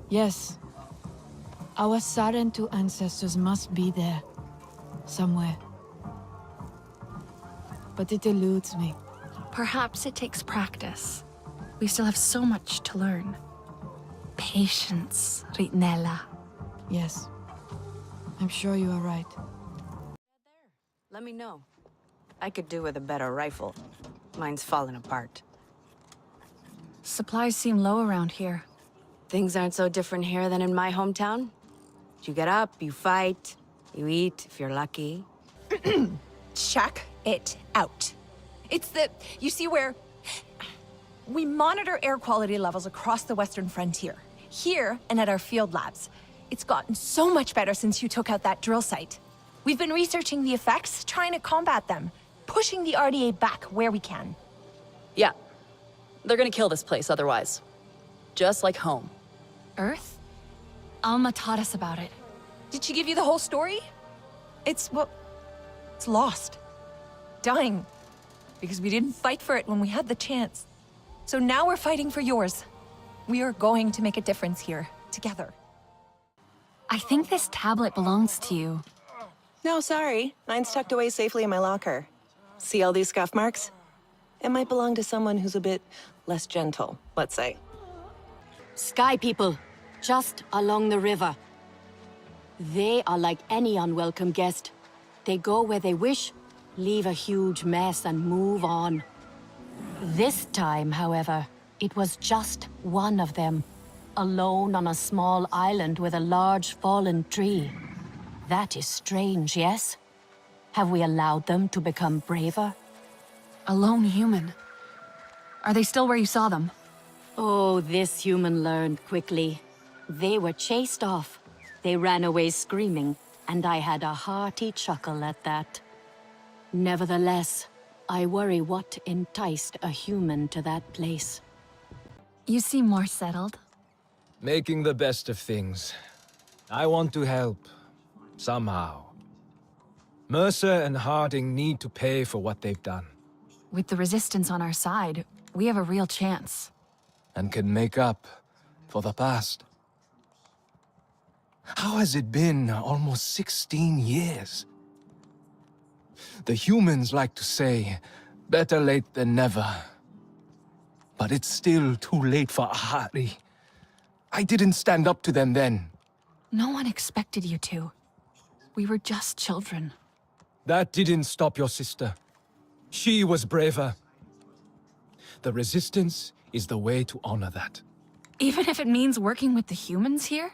Yes. Our Sarentu ancestors must be there. Somewhere. But it eludes me. Perhaps it takes practice. We still have so much to learn. Patience, Ritnella. Yes. I'm sure you are right. Let me know. I could do with a better rifle. Mine's falling apart. Supplies seem low around here. Things aren't so different here than in my hometown. You get up, you fight, you eat, if you're lucky. Check it out. It's you see where we monitor air quality levels across the western frontier, here and at our field labs. It's gotten so much better since you took out that drill site. We've been researching the effects, trying to combat them, pushing the RDA back where we can. Yeah. They're gonna kill this place otherwise. Just like home. Earth? Alma taught us about it. Did she give you the whole story? It's lost. Dying. Because we didn't fight for it when we had the chance. So now we're fighting for yours. We are going to make a difference here, together. I think this tablet belongs to you. No, sorry. Mine's tucked away safely in my locker. See all these scuff marks? It might belong to someone who's a bit less gentle, let's say. Sky people, just along the river. They are like any unwelcome guest. They go where they wish, leave a huge mess, and move on. This time, however, it was just one of them, alone on a small island with a large fallen tree. That is strange, yes? Have we allowed them to become braver? A lone human. Are they still where you saw them? Oh, this human learned quickly. They were chased off. They ran away screaming, and I had a hearty chuckle at that. Nevertheless, I worry what enticed a human to that place. You seem more settled. Making the best of things. I want to help. Somehow. Mercer and Harding need to pay for what they've done. With the Resistance on our side, we have a real chance. And can make up for the past. How has it been almost 16 years? The humans like to say, better late than never. But it's still too late for Ahari. I didn't stand up to them then. No one expected you to. We were just children. That didn't stop your sister. She was braver. The Resistance is the way to honor that. Even if it means working with the humans here?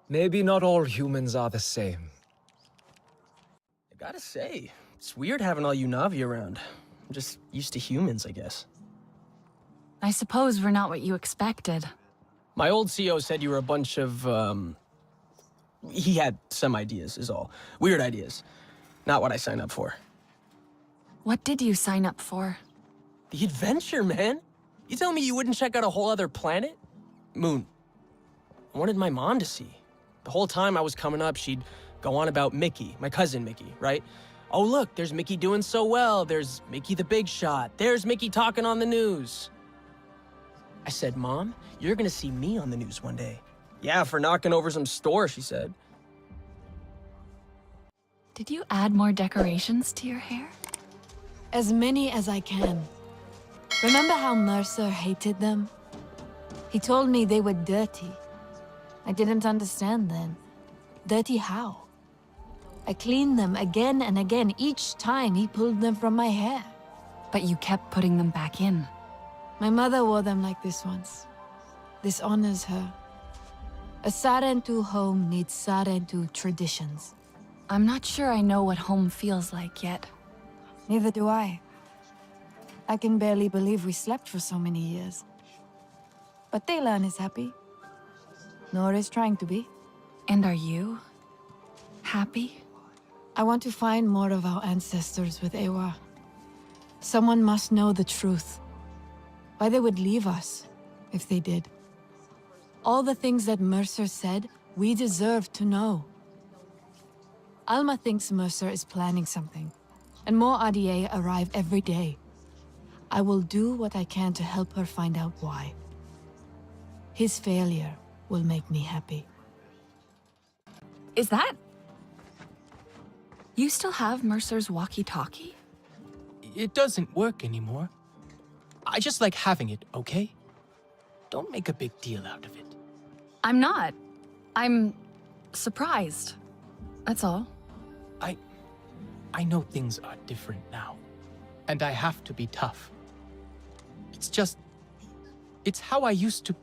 Maybe not all humans are the same. I gotta say, it's weird having all you Na'vi around. I'm just used to humans, I guess. I suppose we're not what you expected. My old CO said you were a bunch of, He had some ideas, is all. Weird ideas. Not what I signed up for. What did you sign up for? The adventure, man! You tell me you wouldn't check out a whole other planet? Moon. I wanted my mom to see. The whole time I was coming up, she'd go on about Mickey, my cousin Mickey, right? Oh look, there's Mickey doing so well, there's Mickey the big shot, there's Mickey talking on the news. I said, Mom, you're gonna see me on the news one day. Yeah, for knocking over some store, she said. Did you add more decorations to your hair? As many as I can. Remember how Mercer hated them? He told me they were dirty. I didn't understand then. Dirty how? I cleaned them again and again each time he pulled them from my hair. But you kept putting them back in. My mother wore them like this once. This honors her. A Sarentu home needs Sarentu traditions. I'm not sure I know what home feels like yet. Neither do I. I can barely believe we slept for so many years. But Taylan is happy. Nor is trying to be. And are you happy? I want to find more of our ancestors with Ewa. Someone must know the truth. Why they would leave us, if they did. All the things that Mercer said, we deserve to know. Alma thinks Mercer is planning something, and more RDA arrive every day. I will do what I can to help her find out why. His failure will make me happy. Is that... You still have Mercer's walkie-talkie? It doesn't work anymore. I just like having it, okay? Don't make a big deal out of it. I'm not. I'm surprised. That's all. I know things are different now, and I have to be tough. It's how I used to...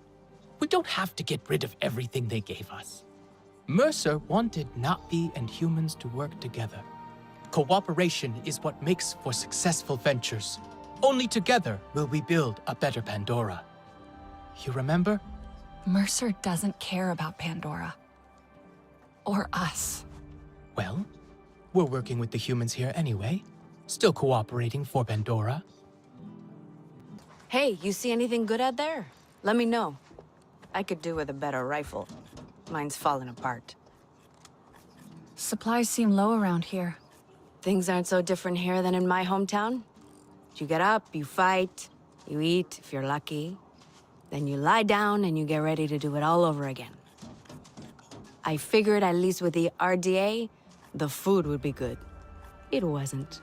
We don't have to get rid of everything they gave us. Mercer wanted Na'vi and humans to work together. Cooperation is what makes for successful ventures. Only together will we build a better Pandora. You remember? Mercer doesn't care about Pandora. Or us. Well, we're working with the humans here anyway. Still cooperating for Pandora. Hey, you see anything good out there? Let me know. I could do with a better rifle. Mine's falling apart. Supplies seem low around here. Things aren't so different here than in my hometown. You get up, you fight, you eat, if you're lucky. Then you lie down and you get ready to do it all over again. I figured at least with the RDA, the food would be good. It wasn't.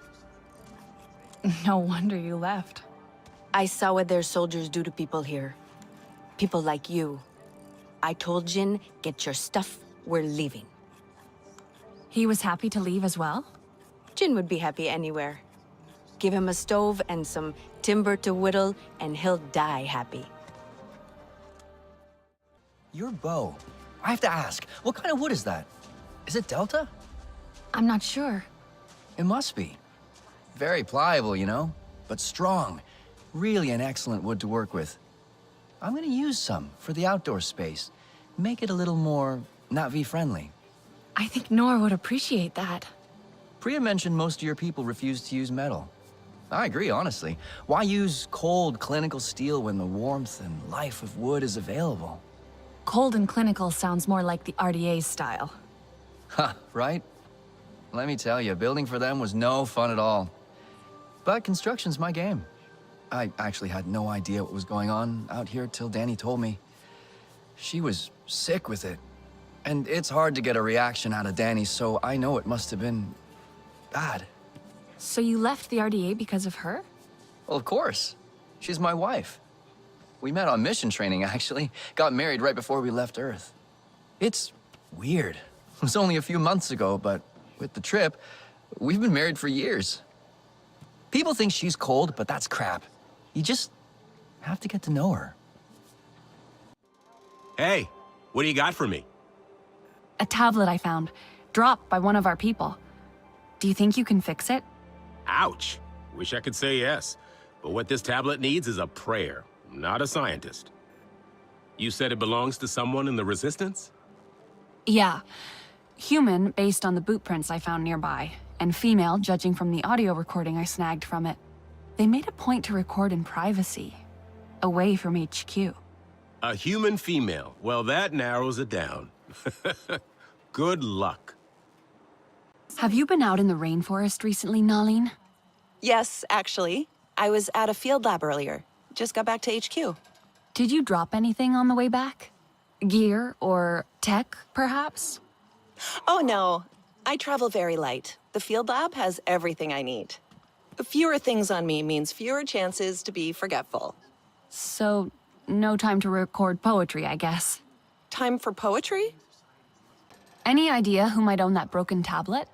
No wonder you left. I saw what their soldiers do to people here. People like you. I told Jin, get your stuff we're leaving. He was happy to leave as well? Jin would be happy anywhere. Give him a stove and some timber to whittle, and he'll die happy. Your bow. I have to ask, what kind of wood is that? Is it Delta? I'm not sure. It must be. Very pliable, you know, but strong. Really an excellent wood to work with. I'm gonna use some for the outdoor space. Make it a little more Na'vi-friendly. I think Nor would appreciate that. Priya mentioned most of your people refuse to use metal. I agree, honestly. Why use cold, clinical steel when the warmth and life of wood is available? Cold and clinical sounds more like the RDA's style. Ha, right? Let me tell you, building for them was no fun at all. But construction's my game. I actually had no idea what was going on out here till Danny told me. She was sick with it. And it's hard to get a reaction out of Danny, so I know it must have been bad. So you left the RDA because of her? Well, of course. She's my wife. We met on mission training, actually. Got married right before we left Earth. It's weird. It was only a few months ago, but with the trip, we've been married for years. People think she's cold, but that's crap. You just have to get to know her. Hey, what do you got for me? A tablet I found, dropped by one of our people. Do you think you can fix it? Ouch. Wish I could say yes. But what this tablet needs is a prayer, not a scientist. You said it belongs to someone in the Resistance? Yeah. Human, based on the boot prints I found nearby, and female, judging from the audio recording I snagged from it. They made a point to record in privacy, away from HQ. A human female. Well, that narrows it down. Good luck. Have you been out in the rainforest recently, Nalin? Yes, actually. I was at a field lab earlier. Just got back to HQ. Did you drop anything on the way back? Gear or tech, perhaps? Oh, no. I travel very light. The field lab has everything I need. Fewer things on me means fewer chances to be forgetful. So, no time to record poetry, I guess. Time for poetry? Any idea who might own that broken tablet?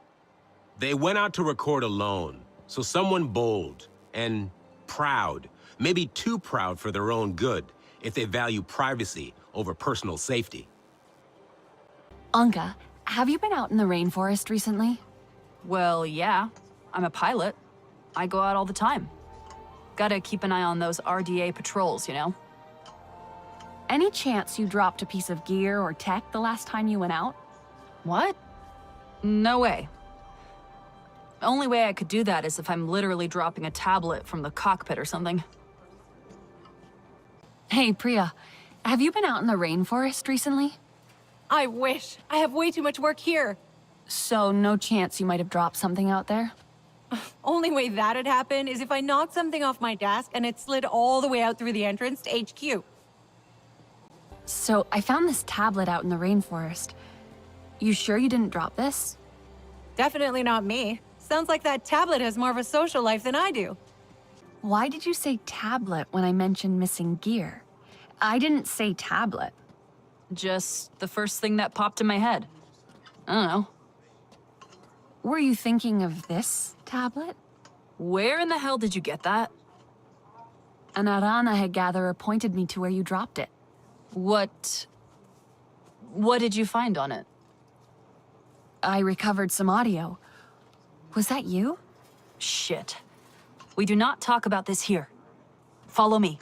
They went out to record alone, so someone bold and proud. Maybe too proud for their own good, if they value privacy over personal safety. Anka, have you been out in the rainforest recently? Well, yeah. I'm a pilot. I go out all the time. Gotta keep an eye on those RDA patrols, you know? Any chance you dropped a piece of gear or tech the last time you went out? What? No way. The only way I could do that is if I'm literally dropping a tablet from the cockpit or something. Hey, Priya, have you been out in the rainforest recently? I wish. I have way too much work here. So no chance you might have dropped something out there? Only way that'd happen is if I knocked something off my desk and it slid all the way out through the entrance to HQ. So I found this tablet out in the rainforest. You sure you didn't drop this? Definitely not me. Sounds like that tablet has more of a social life than I do. Why did you say tablet when I mentioned missing gear? I didn't say tablet. Just the first thing that popped in my head. I don't know. Were you thinking of this tablet? Where in the hell did you get that? An Arana gatherer pointed me to where you dropped it. What did you find on it? I recovered some audio. Was that you? Shit. We do not talk about this here. Follow me.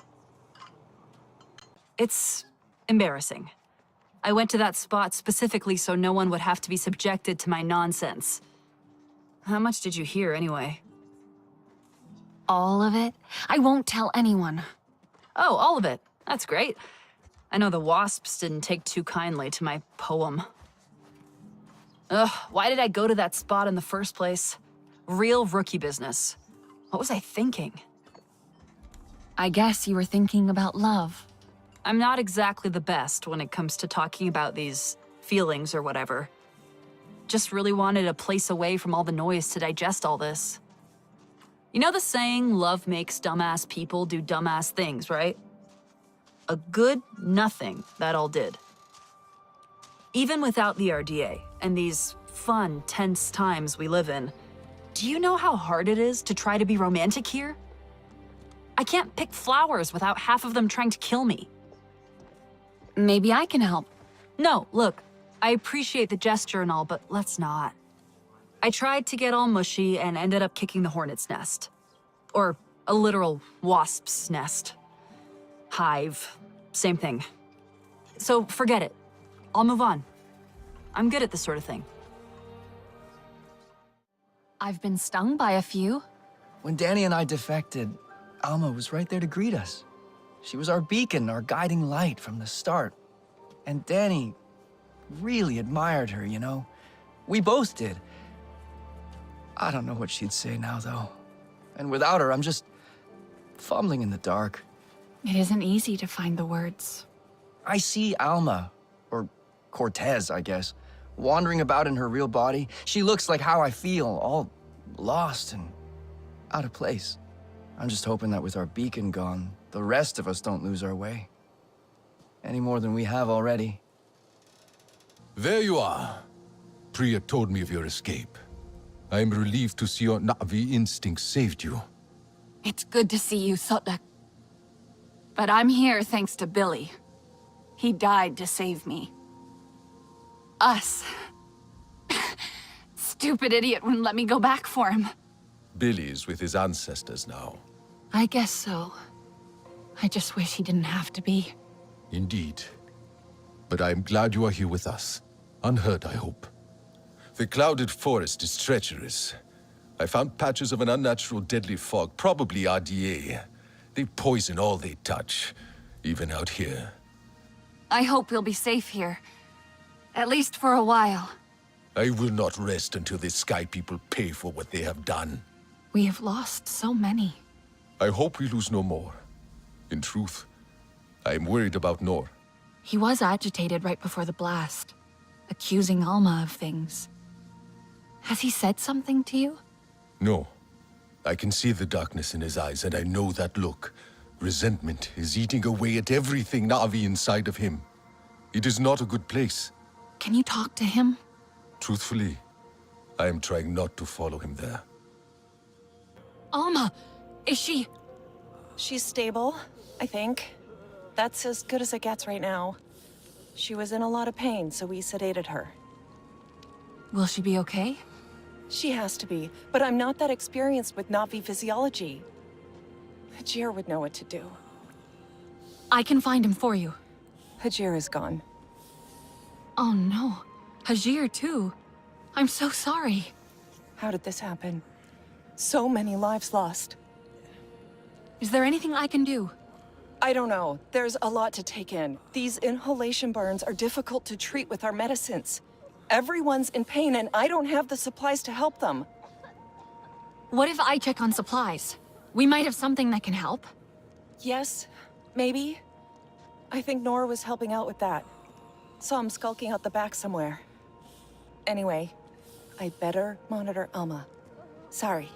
It's embarrassing. I went to that spot specifically so no one would have to be subjected to my nonsense. How much did you hear, anyway? All of it? I won't tell anyone. Oh, all of it. That's great. I know the Wasps didn't take too kindly to my poem. Ugh, why did I go to that spot in the first place? Real rookie business. What was I thinking? I guess you were thinking about love. I'm not exactly the best when it comes to talking about these feelings or whatever. Just really wanted a place away from all the noise to digest all this. You know the saying, love makes dumbass people do dumbass things, right? A good nothing, that all did. Even without the RDA and these fun, tense times we live in, do you know how hard it is to try to be romantic here? I can't pick flowers without half of them trying to kill me. Maybe I can help. No, look, I appreciate the gesture and all, but let's not. I tried to get all mushy and ended up kicking the hornet's nest. Or a literal wasp's nest. Hive, same thing. So forget it. I'll move on. I'm good at this sort of thing. I've been stung by a few. When Danny and I defected, Alma was right there to greet us. She was our beacon, our guiding light from the start. And Danny really admired her, you know? We both did. I don't know what she'd say now, though. And without her, I'm just fumbling in the dark. It isn't easy to find the words. I see Alma, or Cortez, I guess, wandering about in her real body. She looks like how I feel, all lost and out of place. I'm just hoping that with our beacon gone, the rest of us don't lose our way. Any more than we have already. There you are. Priya told me of your escape. I am relieved to see your Na'vi instinct saved you. It's good to see you, Sotlek. But I'm here thanks to Billy. He died to save me. Us. Stupid idiot wouldn't let me go back for him. Billy is with his ancestors now. I guess so. I just wish he didn't have to be. Indeed. But I am glad you are here with us. Unhurt, I hope. The clouded forest is treacherous. I found patches of an unnatural deadly fog, probably RDA. They poison all they touch, even out here. I hope we'll be safe here. At least for a while. I will not rest until the Sky People pay for what they have done. We have lost so many. I hope we lose no more. In truth, I am worried about Nor. He was agitated right before the blast, accusing Alma of things. Has he said something to you? No. I can see the darkness in his eyes, and I know that look. Resentment is eating away at everything Na'vi inside of him. It is not a good place. Can you talk to him? Truthfully, I am trying not to follow him there. Alma, is she... She's stable, I think. That's as good as it gets right now. She was in a lot of pain, so we sedated her. Will she be okay? She has to be, but I'm not that experienced with Na'vi physiology. Hajir would know what to do. I can find him for you. Hajir is gone. Oh no. Hajir too. I'm so sorry. How did this happen? So many lives lost. Is there anything I can do? I don't know. There's a lot to take in. These inhalation burns are difficult to treat with our medicines. Everyone's in pain and I don't have the supplies to help them. What if I check on supplies? We might have something that can help. Yes, maybe. I think Nora was helping out with that. Saw him skulking out the back somewhere. Anyway, I better monitor Alma. Sorry.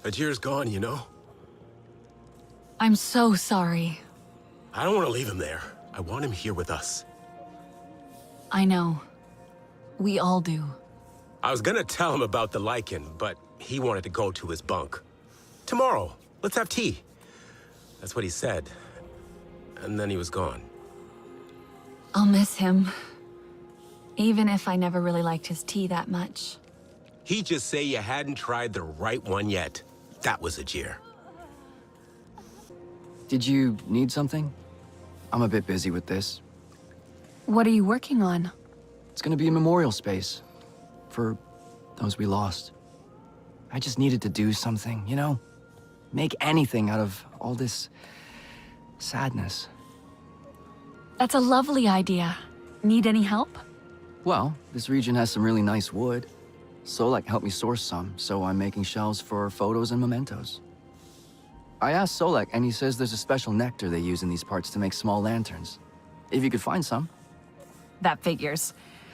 Hajir's gone, you know? I'm so sorry. I don't want to leave him there. I want him here with us. I know. We all do. I was gonna tell him about the lichen, but he wanted to go to his bunk. Tomorrow, let's have tea. That's what he said. And then he was gone. I'll miss him. Even if I never really liked his tea that much. He'd just say you hadn't tried the right one yet. That was a jeer. Did you need something? I'm a bit busy with this. What are you working on? It's gonna be a memorial space. For those we lost. I just needed to do something, you know? Make anything out of all this sadness. That's a lovely idea. Need any help? Well, this region has some really nice wood. Solek helped me source some, so I'm making shelves for photos and mementos. I asked Solek, and he says there's a special nectar they use in these parts to make small lanterns. If you could find some. That figures.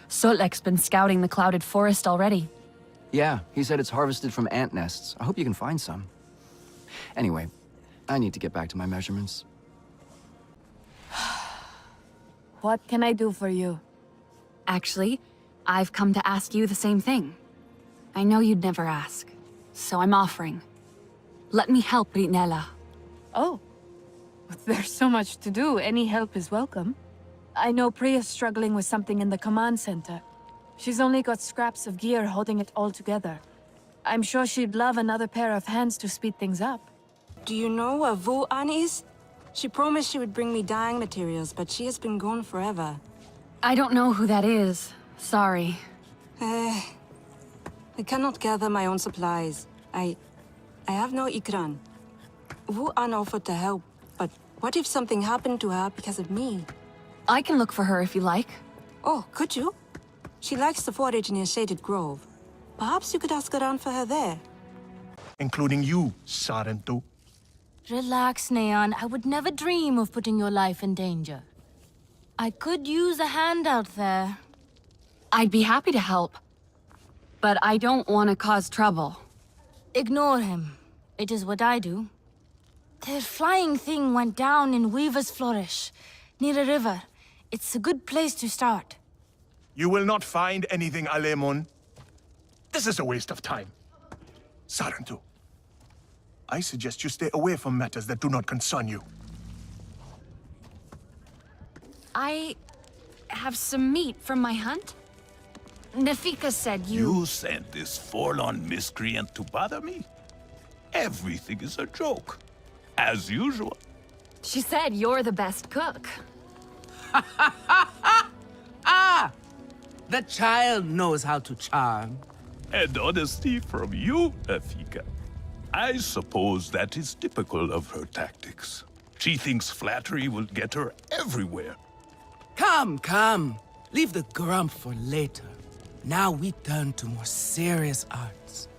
Sotlek's been scouting the clouded forest already. Yeah, he said it's harvested from ant nests. I hope you can find some. Anyway, I need to get back to my measurements. What can I do for you? Actually, I've come to ask you the same thing. I know you'd never ask, so I'm offering. Let me help Rinella. Oh. There's so much to do. Any help is welcome. I know Priya's struggling with something in the command center. She's only got scraps of gear holding it all together. I'm sure she'd love another pair of hands to speed things up. Do you know where Vu An is? She promised she would bring me dyeing materials, but she has been gone forever. I don't know who that is. Sorry. I cannot gather my own supplies. I have no ikran. Vu An offered to help, but what if something happened to her because of me? I can look for her if you like. Oh, could you? She likes to forage near Shaded Grove. Perhaps you could ask around for her there. Including you, Sarentu. Relax, Neon. I would never dream of putting your life in danger. I could use a hand out there. I'd be happy to help. But I don't want to cause trouble. Ignore him. It is what I do. The flying thing went down in Weaver's Flourish, near a river. It's a good place to start. You will not find anything, Alemon. This is a waste of time. Sarentu, I suggest you stay away from matters that do not concern you. I have some meat from my hunt. Nafika said You sent this forlorn miscreant to bother me? Everything is a joke. As usual. She said you're the best cook. Ah! The child knows how to charm. And honesty from you, Nafika. I suppose that is typical of her tactics. She thinks flattery will get her everywhere. Come, come. Leave the grump for later. Now we turn to more serious arts.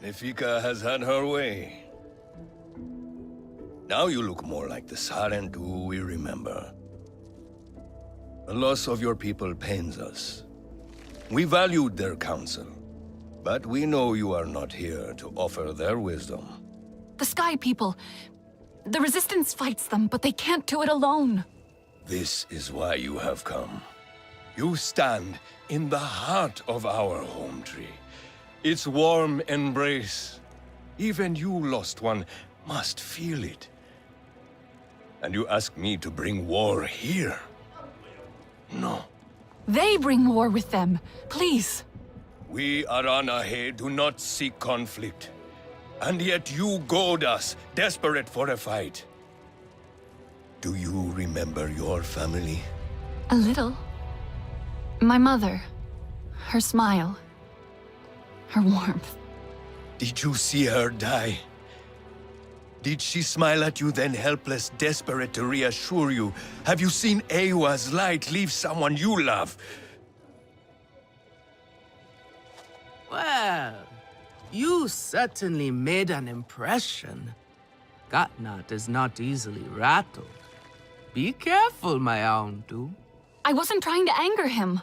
Nefika has had her way. Now you look more like the Sarentu we remember. The loss of your people pains us. We valued their counsel, but we know you are not here to offer their wisdom. The Sky People. The Resistance fights them, but they can't do it alone. This is why you have come. You stand in the heart of our home tree. Its warm embrace. Even you, lost one, must feel it. And you ask me to bring war here? No. They bring war with them. Please. We Aranahe do not seek conflict. And yet you goad us, desperate for a fight. Do you remember your family? A little. My mother. Her smile. Her warmth. Did you see her die? Did she smile at you then, helpless, desperate to reassure you? Have you seen Ewa's light leave someone you love? Well, you certainly made an impression. Gatnat is not easily rattled. Be careful, my Auntu. I wasn't trying to anger him.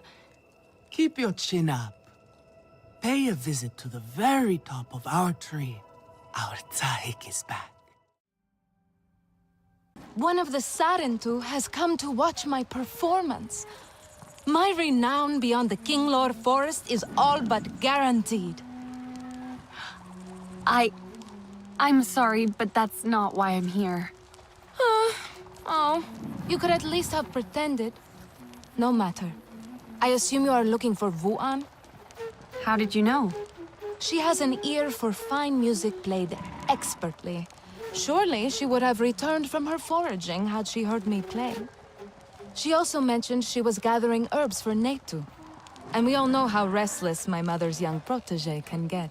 Keep your chin up. Pay a visit to the very top of our tree. Our Tsahik is back. One of the Sarentu has come to watch my performance. My renown beyond the Kinglor Forest is all but guaranteed. I'm sorry, but that's not why I'm here. Oh, you could at least have pretended. No matter. I assume you are looking for Vu An? How did you know? She has an ear for fine music played expertly. Surely she would have returned from her foraging had she heard me play. She also mentioned she was gathering herbs for Netu. And we all know how restless my mother's young protege can get.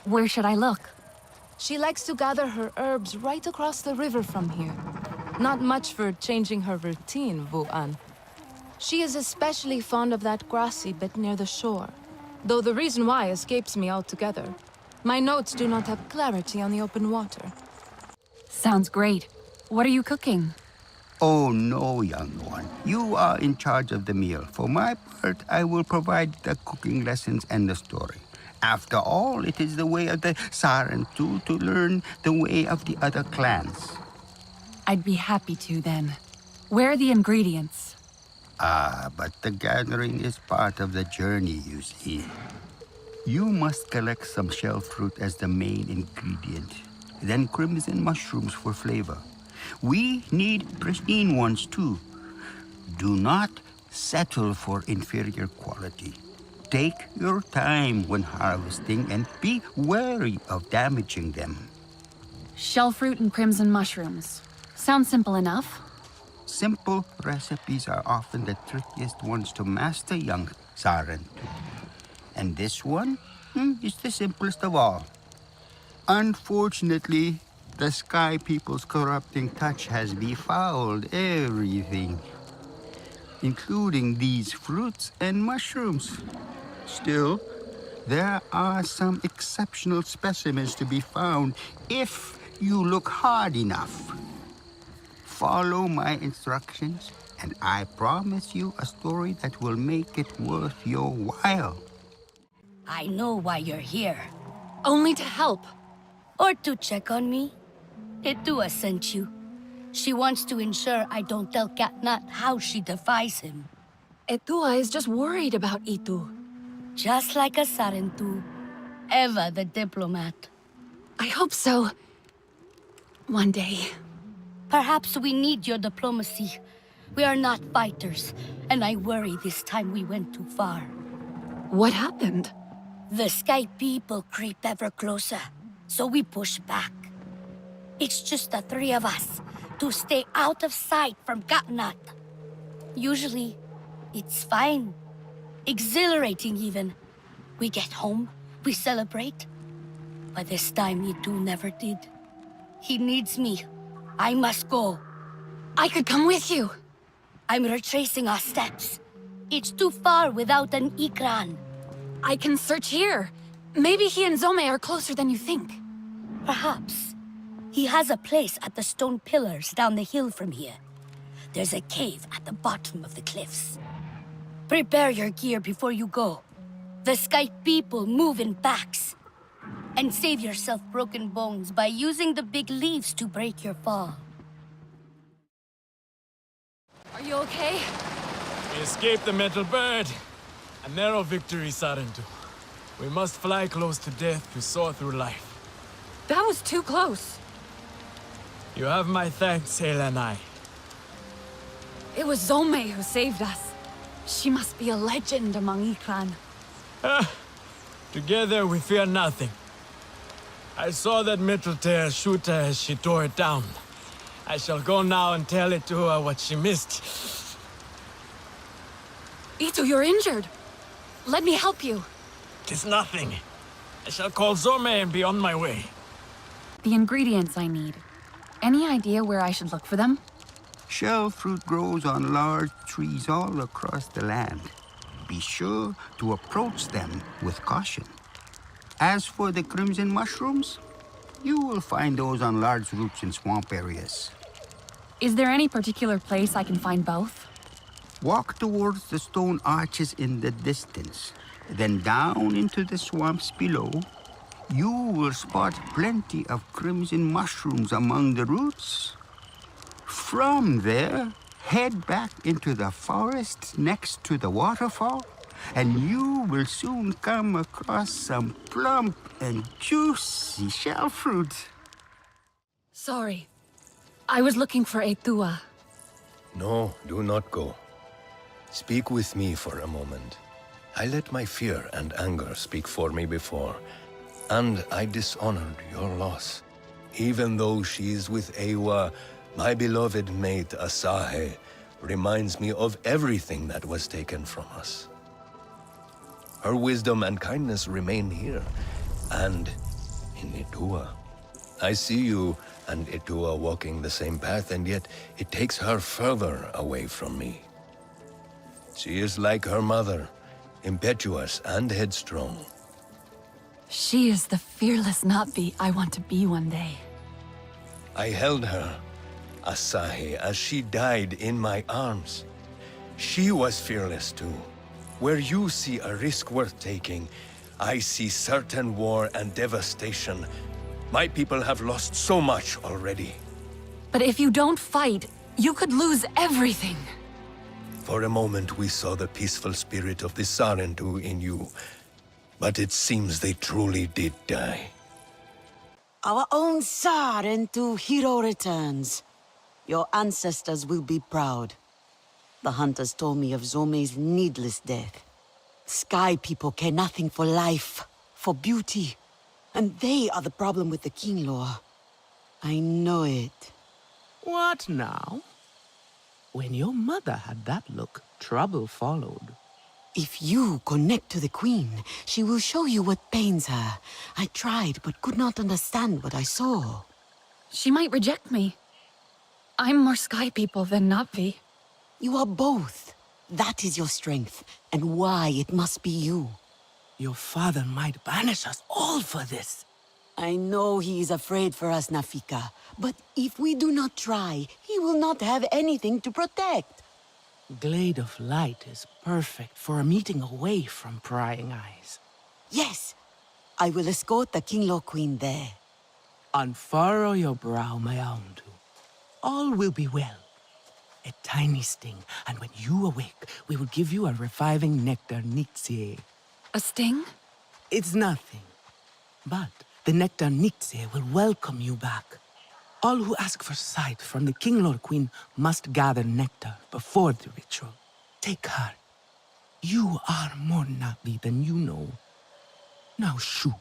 Where should I look? She likes to gather her herbs right across the river from here. Not much for changing her routine, Vu An. She is especially fond of that grassy bit near the shore. Though the reason why escapes me altogether. My notes do not have clarity on the open water. Sounds great. What are you cooking? Oh, no, young one. You are in charge of the meal. For my part, I will provide the cooking lessons and the story. After all, it is the way of the Sarentu to learn the way of the other clans. I'd be happy to, then. Where are the ingredients? Ah, but the gathering is part of the journey, you see. You must collect some shell fruit as the main ingredient, then crimson mushrooms for flavor. We need pristine ones, too. Do not settle for inferior quality. Take your time when harvesting and be wary of damaging them. Shell fruit and crimson mushrooms. Sounds simple enough. Simple recipes are often the trickiest ones to master, young Sarentu. And this one is the simplest of all. Unfortunately, the Sky People's corrupting touch has befouled everything, including these fruits and mushrooms. Still, there are some exceptional specimens to be found if you look hard enough. Follow my instructions, and I promise you a story that will make it worth your while. I know why you're here. Only to help. Or to check on me. Etua sent you. She wants to ensure I don't tell Katnat how she defies him. Etua is just worried about Itu. Just like a Sarentu. Eva the diplomat. I hope so. One day. Perhaps we need your diplomacy. We are not fighters, and I worry this time we went too far. What happened? The Sky People creep ever closer, so we push back. It's just the three of us, to stay out of sight from Katnat. Usually, it's fine. Exhilarating even. We get home, we celebrate. But this time, Itu never did. He needs me. I must go. I could come with you. I'm retracing our steps. It's too far without an Ikran. I can search here. Maybe he and Zome are closer than you think. Perhaps. He has a place at the stone pillars down the hill from here. There's a cave at the bottom of the cliffs. Prepare your gear before you go. The Sky People move in packs. And save yourself broken bones by using the big leaves to break your fall. Are you okay? We escaped the metal bird. A narrow victory, Sarentu. We must fly close to death to soar through life. That was too close. You have my thanks, Helenai. It was Zome who saved us. She must be a legend among Ikran. Together we fear nothing. I saw that metal tear shoot her as she tore it down. I shall go now and tell it to her what she missed. Itu, you're injured. Let me help you. 'Tis nothing. I shall call Zorme and be on my way. The ingredients I need. Any idea where I should look for them? Shell fruit grows on large trees all across the land. Be sure to approach them with caution. As for the crimson mushrooms, you will find those on large roots in swamp areas. Is there any particular place I can find both? Walk towards the stone arches in the distance, then down into the swamps below. You will spot plenty of crimson mushrooms among the roots. From there, head back into the forest next to the waterfall, and you will soon come across some plump and juicy shell fruit. Sorry. I was looking for Etua. No, do not go. Speak with me for a moment. I let my fear and anger speak for me before, and I dishonored your loss. Even though she is with Ewa, my beloved mate Asahe reminds me of everything that was taken from us. Her wisdom and kindness remain here, and in Etua. I see you and Etua walking the same path, and yet it takes her further away from me. She is like her mother, impetuous and headstrong. She is the fearless Navi I want to be one day. I held her. Asahi as she died in my arms. She was fearless too. Where you see a risk worth taking, I see certain war and devastation. My people have lost so much already. But if you don't fight, you could lose everything. For a moment we saw the peaceful spirit of the Sarentu in you. But it seems they truly did die. Our own Sarentu hero returns. Your ancestors will be proud. The hunters told me of Zome's needless death. Sky people care nothing for life, for beauty. And they are the problem with the King Law. I know it. What now? When your mother had that look, trouble followed. If you connect to the Queen, she will show you what pains her. I tried, but could not understand what I saw. She might reject me. I'm more Sky people than Na'vi. You are both. That is your strength, and why it must be you. Your father might banish us all for this. I know he is afraid for us, Nafika. But if we do not try, he will not have anything to protect. Glade of Light is perfect for a meeting away from prying eyes. Yes, I will escort the Kinglaw Queen there. Unfurrow your brow, my Auntu. All will be well. A tiny sting, and when you awake, we will give you a reviving nectar Nixie. A sting? It's nothing. But the nectar Nixie will welcome you back. All who ask for sight from the Kinglor Queen must gather nectar before the ritual. Take heart. You are more Na'vi than you know. Now shoo.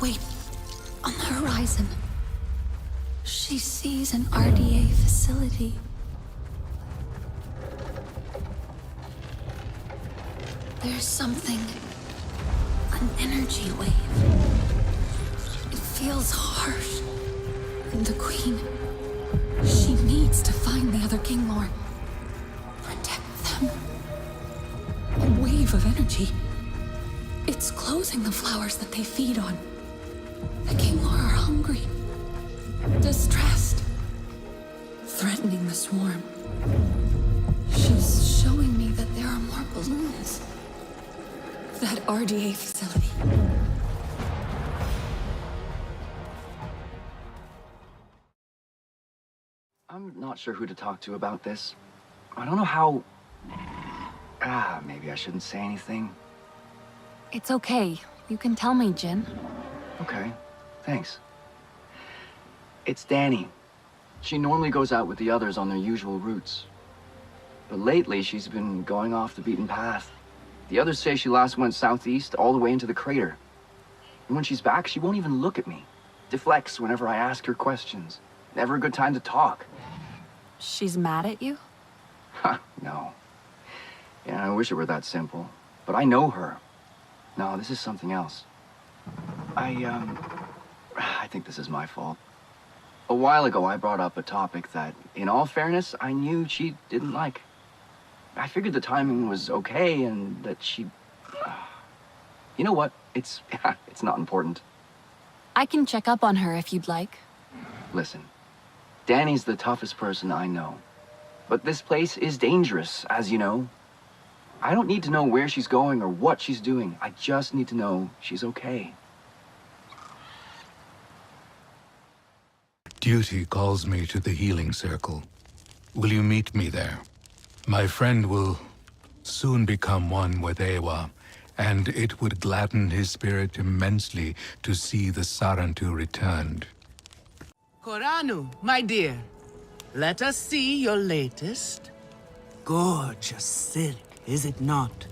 Wait, on the horizon. She sees an RDA facility. There's something. An energy wave. It feels harsh. And the Queen. She needs to find the other Kinglor. Protect them. A wave of energy. It's closing the flowers that they feed on. The Kinglor are hungry. Distressed. Threatening the swarm. She's showing me that there are more balloons. That RDA facility. I'm not sure who to talk to about this. I don't know how... maybe I shouldn't say anything. It's okay. You can tell me, Jin. Okay, thanks. It's Danny. She normally goes out with the others on their usual routes. But lately, she's been going off the beaten path. The others say she last went southeast all the way into the crater. And when she's back, she won't even look at me. Deflects whenever I ask her questions. Never a good time to talk. She's mad at you? Ha, no. Yeah, I wish it were that simple. but I know her. No, this is something else. I think this is my fault. A while ago, I brought up a topic that, in all fairness, I knew she didn't like. I figured the timing was okay and that she... You know what? It's not important. I can check up on her if you'd like. Listen, Danny's the toughest person I know. But this place is dangerous, as you know. I don't need to know where she's going or what she's doing. I just need to know she's okay. Duty calls me to the healing circle. Will you meet me there? My friend will soon become one with Ewa, and it would gladden his spirit immensely to see the Sarantu returned. Koranu, my dear, let us see your latest. Gorgeous silk, is it not?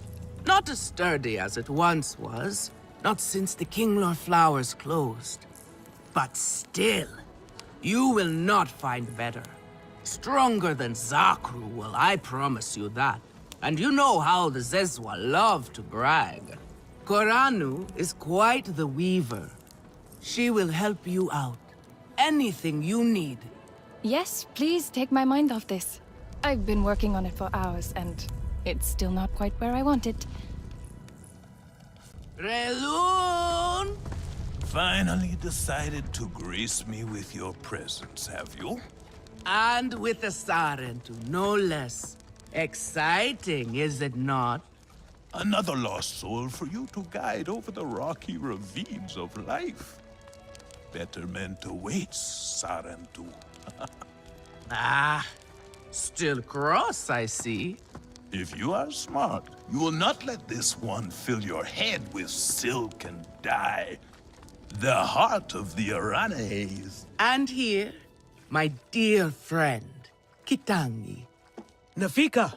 Not as sturdy as it once was, not since the Kinglor flowers closed. But still, you will not find better. Stronger than Zakru will, I promise you that. And you know how the Zezwa love to brag. Koranu is quite the weaver. She will help you out. Anything you need. Yes, please take my mind off this. I've been working on it for hours, and it's still not quite where I want it. Relun! Finally decided to grace me with your presence, have you? And with a Sarentu, no less. Exciting, is it not? Another lost soul for you to guide over the rocky ravines of life. Betterment awaits, Sarentu. Still cross, I see. If you are smart, you will not let this one fill your head with silk and dye. The heart of the Aranaes. And here, my dear friend, Kitangi. Nafika,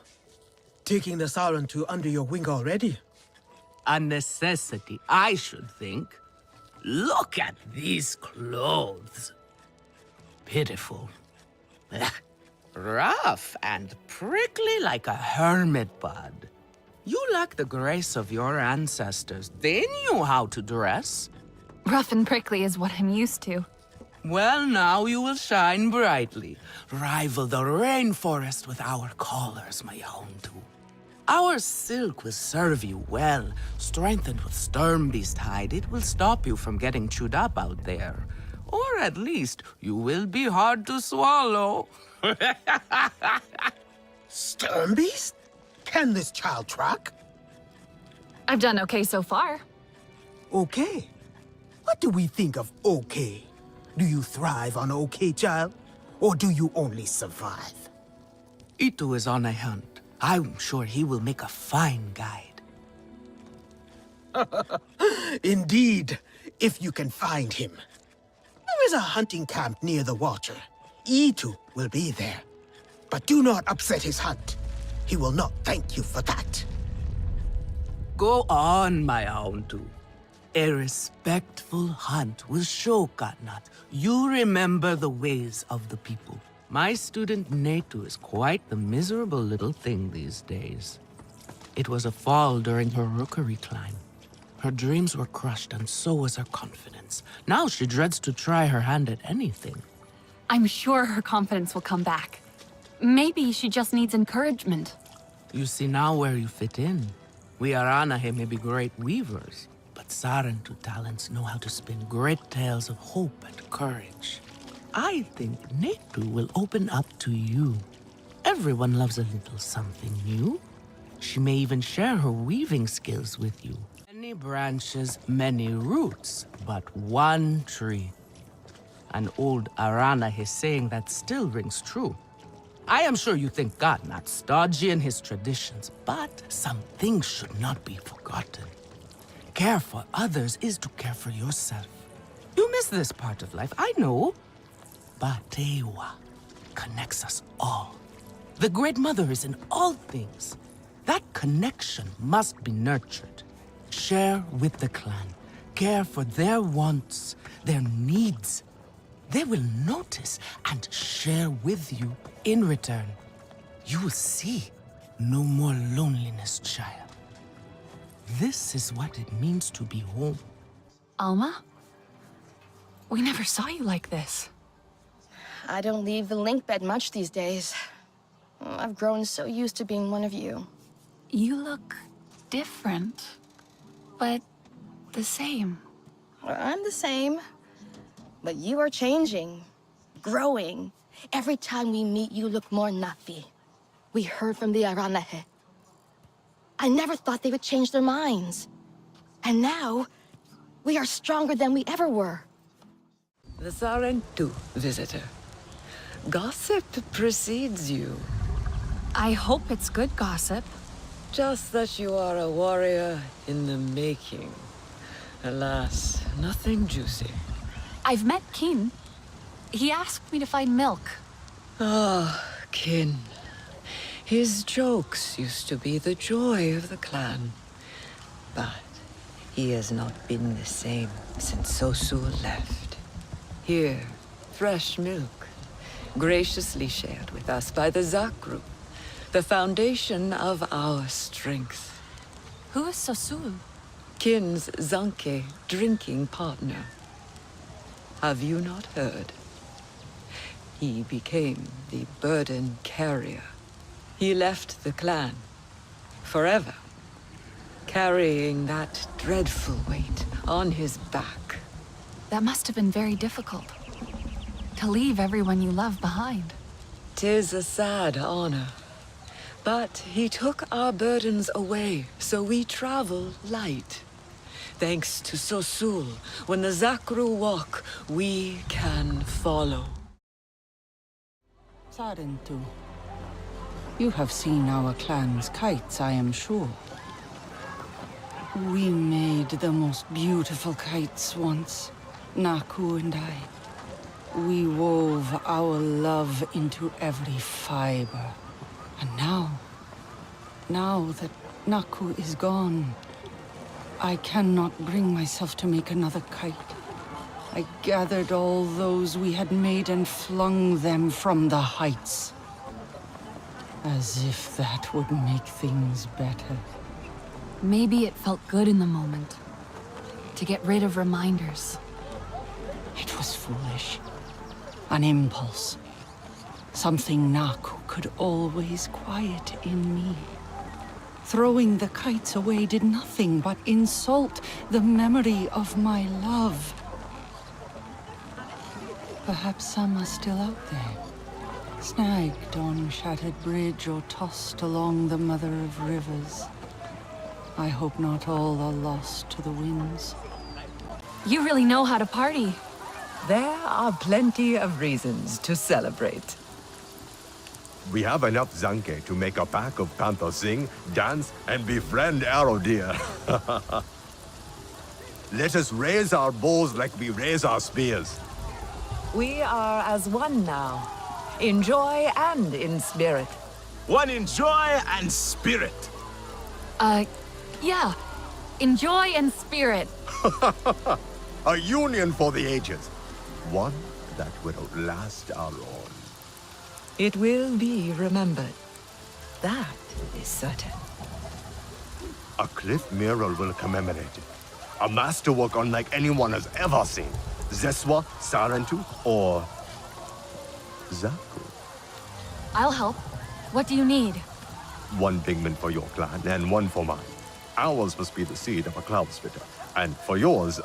taking the Sarantu under your wing already? A necessity, I should think. Look at these clothes. Pitiful. Rough and prickly like a hermit bud. You lack the grace of your ancestors. They knew how to dress. Rough and prickly is what I'm used to. Well, now you will shine brightly. Rival the rainforest with our collars, my Houndu. Our silk will serve you well. Strengthened with Sturmbeast hide, it will stop you from getting chewed up out there. Or at least, you will be hard to swallow. Sturmbeast? Can this child track? I've done okay so far. Okay. What do we think of okay? Do you thrive on okay, child? Or do you only survive? Itu is on a hunt. I'm sure he will make a fine guide. Indeed, if you can find him. There is a hunting camp near the Watcher. Itu will be there. But do not upset his hunt. He will not thank you for that. Go on, my Houndu. A respectful hunt will show Katnat you remember the ways of the people. My student Netu is quite the miserable little thing these days. It was a fall during her rookery climb. Her dreams were crushed and so was her confidence. Now she dreads to try her hand at anything. I'm sure her confidence will come back. Maybe she just needs encouragement. You see now where you fit in. We Aranahe may be great weavers, but Sarentu talents know how to spin great tales of hope and courage. I think Netu will open up to you. Everyone loves a little something new. She may even share her weaving skills with you. Many branches, many roots, but one tree. An old Aranahe saying that still rings true. I am sure you think God not stodgy in his traditions, but some things should not be forgotten. Care for others is to care for yourself. You miss this part of life, I know. But Ewa connects us all. The Great Mother is in all things. That connection must be nurtured. Share with the clan. Care for their wants, their needs. They will notice and share with you in return. You will see no more loneliness, child. This is what it means to be home. Alma? We never saw you like this. I don't leave the link bed much these days. I've grown so used to being one of you. You look different, but the same. I'm the same, but you are changing, growing. Every time we meet, you look more Nafi. We heard from the Aranahe. I never thought they would change their minds. And now, we are stronger than we ever were. The Sarentu, visitor. Gossip precedes you. I hope it's good gossip. Just that you are a warrior in the making. Alas, nothing juicy. I've met Kin. He asked me to find milk. Ah, Kin. His jokes used to be the joy of the clan. But he has not been the same since Sosul left. Here, fresh milk, graciously shared with us by the Zakru, the foundation of our strength. Who is Sosul? Kin's Zanke drinking partner. Have you not heard? He became the burden carrier. He left the clan, forever, carrying that dreadful weight on his back. That must have been very difficult. To leave everyone you love behind. 'Tis a sad honor. But he took our burdens away, so we travel light. Thanks to Sosul, when the Zakru walk, we can follow. Sarentu, you have seen our clan's kites, I am sure. We made the most beautiful kites once, Naku and I. We wove our love into every fiber. And now that Naku is gone, I cannot bring myself to make another kite. I gathered all those we had made and flung them from the heights. As if that would make things better. Maybe it felt good in the moment. To get rid of reminders. It was foolish. An impulse. Something Naku could always quiet in me. Throwing the kites away did nothing but insult the memory of my love. Perhaps some are still out there, snagged on shattered bridge or tossed along the mother of rivers. I hope not all are lost to the winds. You really know how to party. There are plenty of reasons to celebrate. We have enough Zanke to make a pack of Panther sing, dance, and befriend Arrow Deer. Let us raise our bows like we raise our spears. We are as one now, in joy and in spirit. One in joy and spirit. Yeah. Enjoy and spirit. A union for the ages. One that will outlast our own. It will be remembered. That is certain. A cliff mural will commemorate it. A masterwork unlike anyone has ever seen. Zeswa, Sarentu, or Zaku. I'll help. What do you need? One pigment for your clan and one for mine. Ours must be the seed of a cloud spitter. And for yours,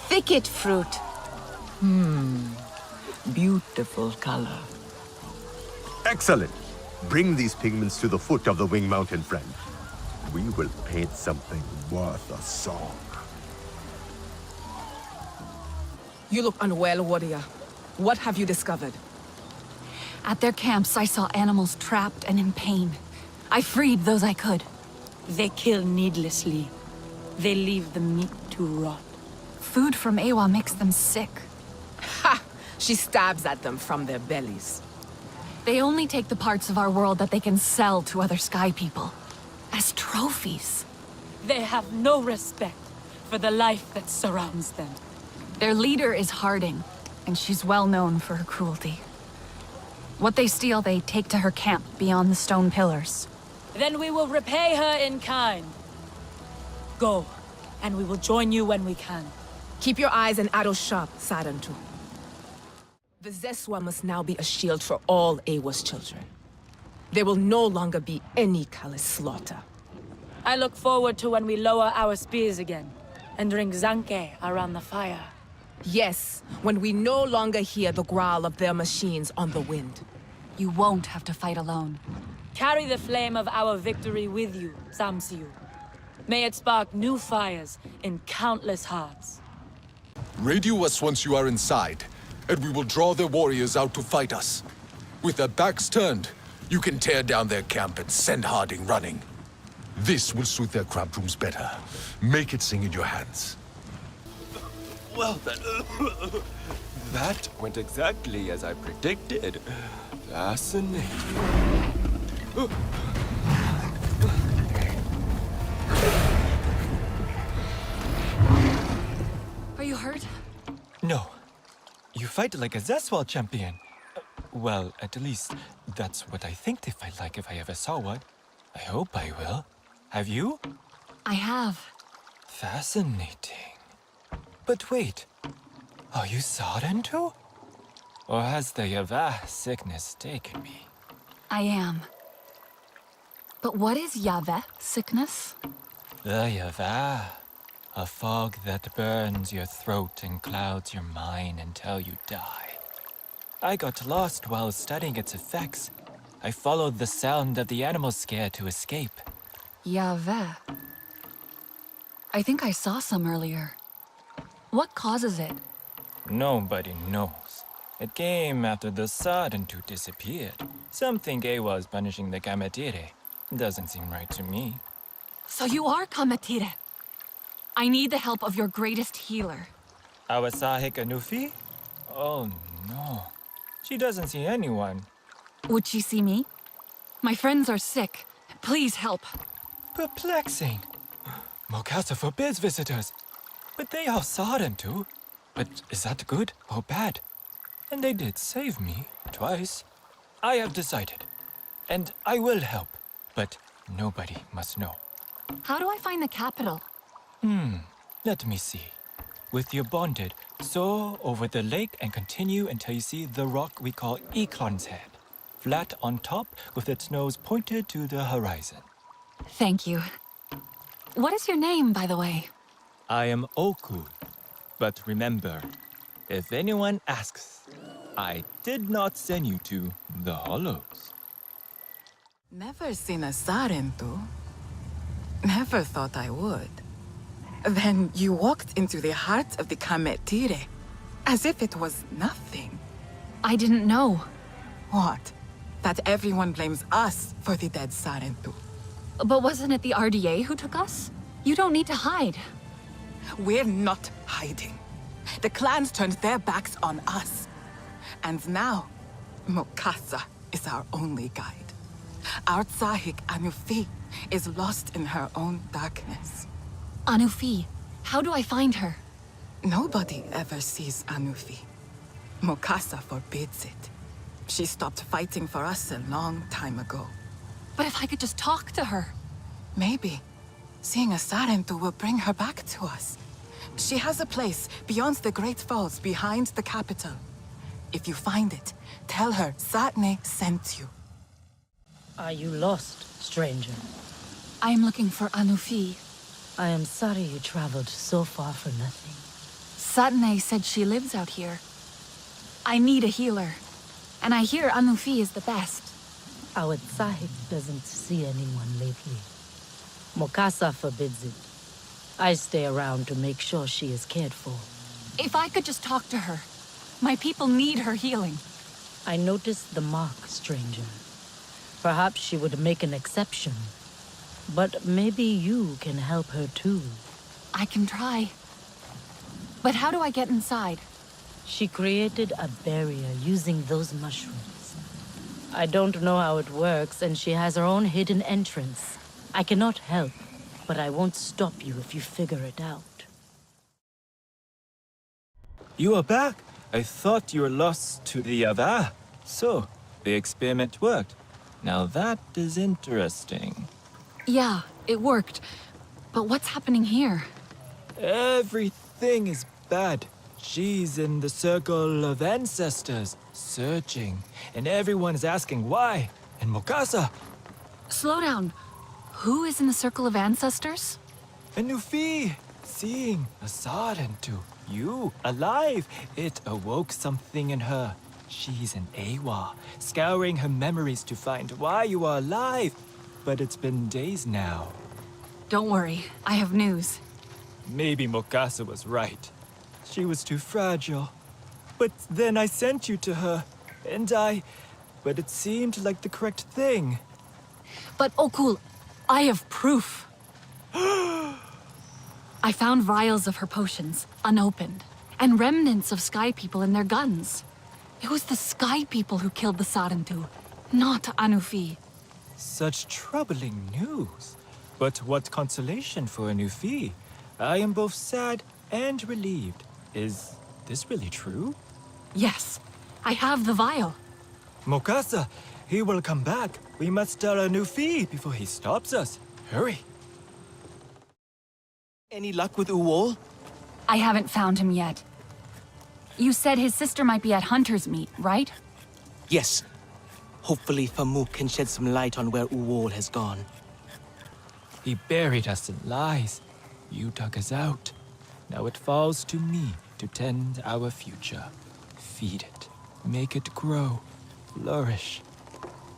Thicket fruit. Beautiful color. Excellent. Bring these pigments to the foot of the Wing Mountain, friend. We will paint something worth a song. You look unwell, warrior. What have you discovered? At their camps, I saw animals trapped and in pain. I freed those I could. They kill needlessly. They leave the meat to rot. Food from Ewa makes them sick. Ha! She stabs at them from their bellies. They only take the parts of our world that they can sell to other Sky people. As trophies. They have no respect for the life that surrounds them. Their leader is Harding, and she's well known for her cruelty. What they steal, they take to her camp beyond the stone pillars. Then we will repay her in kind. Go, and we will join you when we can. Keep your eyes and arrows sharp, Sarantu. The Zeswa must now be a shield for all Awa's children. There will no longer be any callous slaughter. I look forward to when we lower our spears again and drink Zanke around the fire. Yes, when we no longer hear the growl of their machines on the wind. You won't have to fight alone. Carry the flame of our victory with you, Samsiu. May it spark new fires in countless hearts. Radio us once you are inside, and we will draw their warriors out to fight us. With their backs turned, you can tear down their camp and send Harding running. This will suit their cramped rooms better. Make it sing in your hands. Well, that went exactly as I predicted. Fascinating. Are you hurt? No. You fight like a Zeswal champion. Well, at least, that's what I think they fight like if I ever saw one. I hope I will. Have you? I have. Fascinating. But wait, are you Sarentu? Or has the Yavah sickness taken me? I am. But what is Yaveh sickness? The Yavah. A fog that burns your throat and clouds your mind until you die. I got lost while studying its effects. I followed the sound of the animal scare to escape. Yaveh. I think I saw some earlier. What causes it? Nobody knows. It came after the Sarentu disappeared. Some think Ewa was punishing the Kamatire. Doesn't seem right to me. So you are Kamatire. I need the help of your greatest healer. Our Sahik Anufi? Oh no. She doesn't see anyone. Would she see me? My friends are sick. Please help. Perplexing. Mokasa forbids visitors. But they all saw them too. But is that good or bad? And they did save me twice. I have decided. And I will help. But nobody must know. How do I find the capital? Let me see. With your bonded, soar over the lake and continue until you see the rock we call Eklon's Head. Flat on top with its nose pointed to the horizon. Thank you. What is your name, by the way? I am Oku. But remember, if anyone asks, I did not send you to the Hollows. Never seen a Sarentu. Never thought I would. Then you walked into the heart of the Kametire, as if it was nothing. I didn't know. What? That everyone blames us for the dead Sarentu. But wasn't it the RDA who took us? You don't need to hide. We're not hiding. The clans turned their backs on us. And now, Mokasa is our only guide. Our Tsahik Anufi is lost in her own darkness. Anufi, how do I find her? Nobody ever sees Anufi. Mokasa forbids it. She stopped fighting for us a long time ago. But if I could just talk to her. Maybe. Seeing a Sarentu will bring her back to us. She has a place beyond the Great Falls behind the capital. If you find it, tell her Satne sent you. Are you lost, stranger? I am looking for Anufi. I am sorry you traveled so far for nothing. Satne said she lives out here. I need a healer. And I hear Anufi is the best. Our Tsahik doesn't see anyone lately. Mokasa forbids it. I stay around to make sure she is cared for. If I could just talk to her. My people need her healing. I noticed the mark, stranger. Perhaps she would make an exception. But maybe you can help her too. I can try. But how do I get inside? She created a barrier using those mushrooms. I don't know how it works, and she has her own hidden entrance. I cannot help, but I won't stop you if you figure it out. You are back? I thought you were lost to the Yavah. So, The experiment worked. Now that is interesting. Yeah, it worked. But what's happening here? Everything is bad. She's in the circle of ancestors, searching, and everyone is asking why. And Mokasa, Slow down. Who is in the circle of ancestors? and Nufi, seeing Asarentu, you alive. It awoke something in her. She's an Awa, scouring her memories to find why you are alive. But it's been days now. Don't worry, I have news. Maybe Mokasa was right. She was too fragile. But then I sent you to her, but it seemed like the correct thing. But Okul, I have proof. I found vials of her potions, unopened, and remnants of Sky People and their guns. It was the Sky People who killed the Sarentu, not Anufi. Such troubling news. But what consolation for Nufi. I am both sad and relieved. Is this really true? Yes, I have the vial. Mokasa, he will come back. We must tell Nufi before he stops us. Hurry. Any luck with Uwol? I haven't found him yet. You said his sister might be at Hunter's Meet, right? Yes. Hopefully Famuk can shed some light on where Uwol has gone. He buried us in lies. You dug us out. Now it falls to me to tend our future. Feed it. Make it grow. Flourish.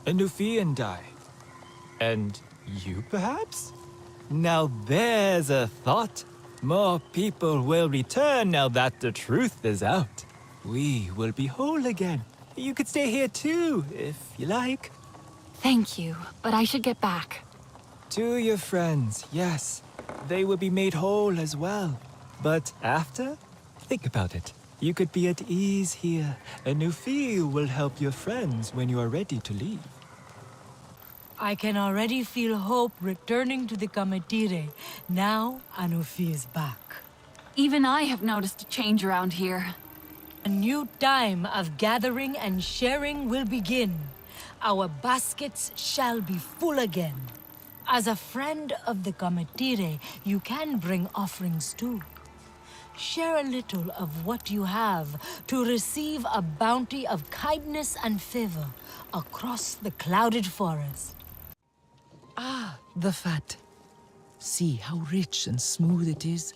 Nufi and I. And you, perhaps? Now there's a thought. More people will return now that the truth is out. We will be whole again. You could stay here too, if you like. Thank you, but I should get back. To your friends, yes. They will be made whole as well. But after? Think about it. You could be at ease here. A Nufi will help your friends when you are ready to leave. I can already feel hope returning to the Kametire. Now, Anufi is back. Even I have noticed a change around here. A new time of gathering and sharing will begin. Our baskets shall be full again. As a friend of the Kametire, you can bring offerings too. Share a little of what you have to receive a bounty of kindness and favor across the clouded forest. Ah, the fat. See how rich and smooth it is.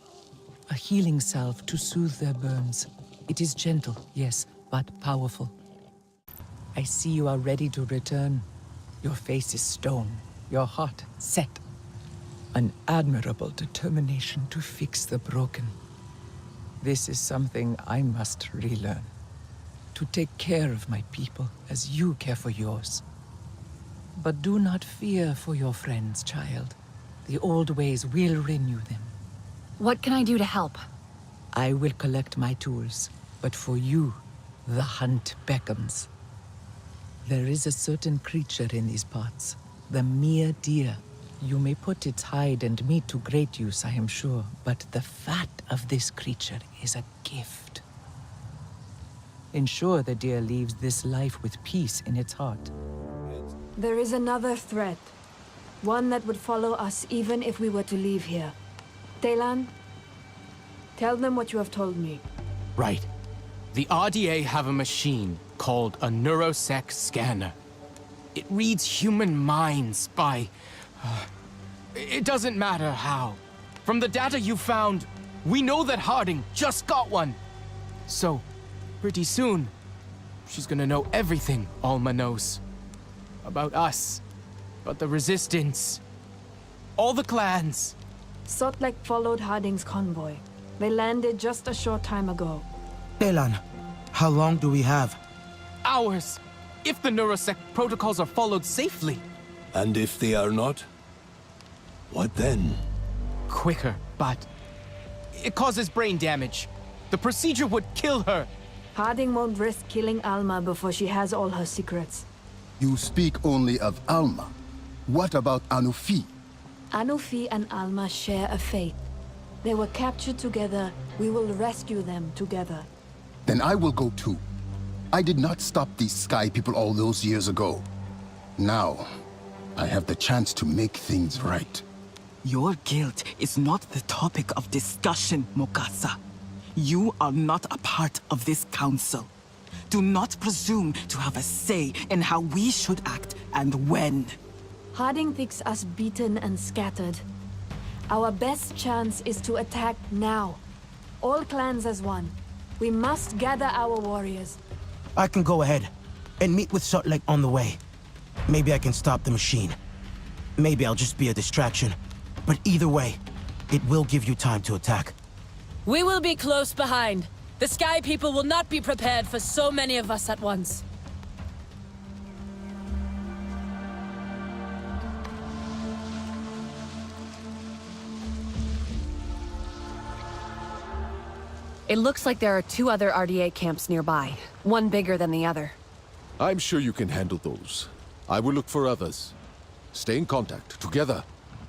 A healing salve to soothe their burns. It is gentle, yes, but powerful. I see you are ready to return. Your face is stone, your heart set. An admirable determination to fix the broken. This is something I must relearn. To take care of my people as you care for yours. But do not fear for your friends, child. The old ways will renew them. What can I do to help? I will collect my tools, but for you, the hunt beckons. There is a certain creature in these parts, the mere deer. You may put its hide and meat to great use, I am sure, but the fat of this creature is a gift. Ensure the deer leaves this life with peace in its heart. There is another threat. One that would follow us even if we were to leave here. Telan, tell them what you have told me. Right. The RDA have a machine called a neurosec scanner. It reads human minds by... it doesn't matter how. From the data you found, we know that Harding just got one. So, pretty soon, she's gonna know everything Alma knows. About us, about the Resistance, all the clans. Sotlek followed Harding's convoy. They landed just a short time ago. Telan, how long do we have? Hours, if the neurosec protocols are followed safely. And if they are not? What then? Quicker, but it causes brain damage. The procedure would kill her. Harding won't risk killing Alma before she has all her secrets. You speak only of Alma. What about Anufi? Anufi and Alma share a fate. They were captured together. We will rescue them together. Then I will go too. I did not stop these Sky people all those years ago. Now, I have the chance to make things right. Your guilt is not the topic of discussion, Mokasa. You are not a part of this council. Do not presume to have a say in how we should act and when. Harding thinks us beaten and scattered. Our best chance is to attack now. All clans as one. We must gather our warriors. I can go ahead and meet with Sutlek on the way. Maybe I can stop the machine. Maybe I'll just be a distraction. But either way, it will give you time to attack. We will be close behind. The Sky People will not be prepared for so many of us at once. It looks like there are 2 other RDA camps nearby, one bigger than the other. I'm sure you can handle those. I will look for others. Stay in contact. Together,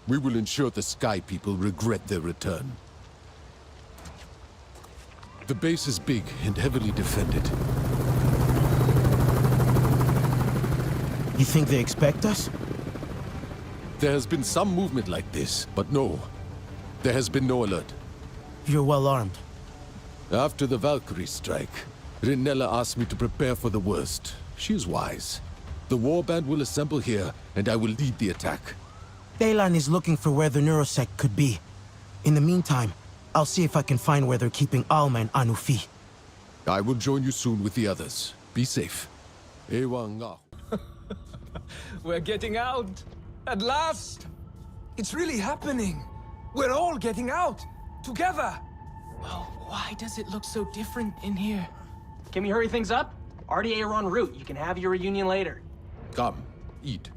we will ensure the Sky People regret their return. The base is big and heavily defended. You think they expect us? There has been some movement like this, but no. There has been no alert. You're well armed. After the Valkyrie strike, Rinella asked me to prepare for the worst. She is wise. The warband will assemble here, and I will lead the attack. Baylan is looking for where the Neurosec could be. In the meantime, I'll see if I can find where they're keeping Alma and Anufi. I will join you soon with the others. Be safe. Ewa. We're getting out! At last! It's really happening! We're all getting out! Together! Well, why does it look so different in here? Can we hurry things up? RDA are en route. You can have your reunion later. Come, eat.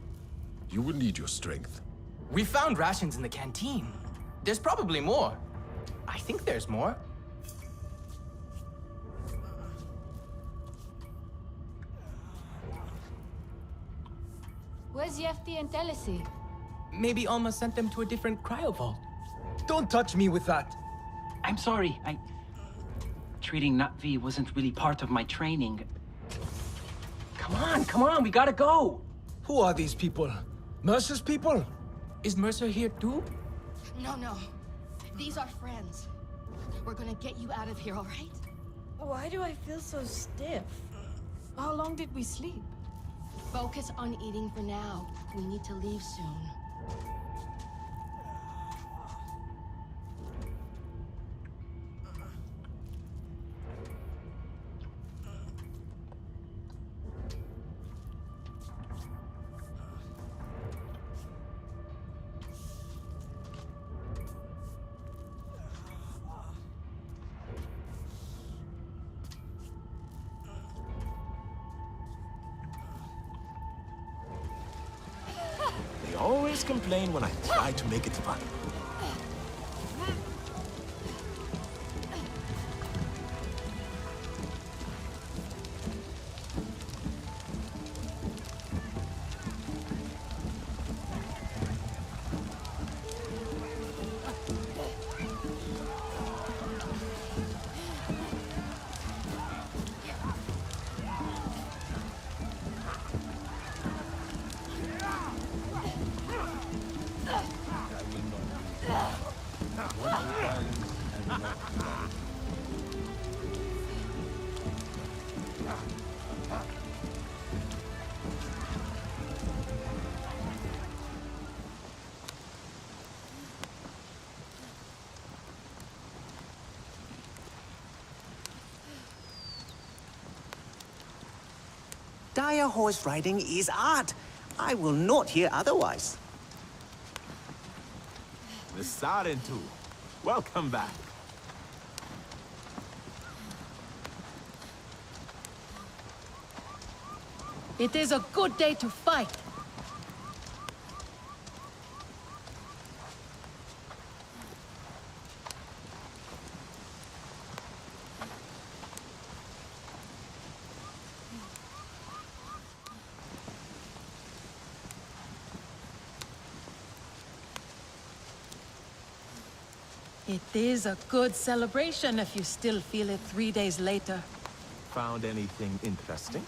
You will need your strength. We found rations in the canteen. There's probably more. I think there's more. Where's Yefti and Telesi? Maybe Alma sent them to a different cryo vault. Don't touch me with that! I'm sorry, treating Na'vi wasn't really part of my training. Come on, we gotta go! Who are these people? Mercer's people? Is Mercer here too? No. These are friends. We're gonna get you out of here, all right? Why do I feel so stiff? How long did we sleep? Focus on eating for now. We need to leave soon. They always complain when I try to make it fun. Dire horse riding is art. I will not hear otherwise. The Sarentu. Welcome back. It is a good day to fight. It is a good celebration if you still feel it 3 days later. found anything interesting?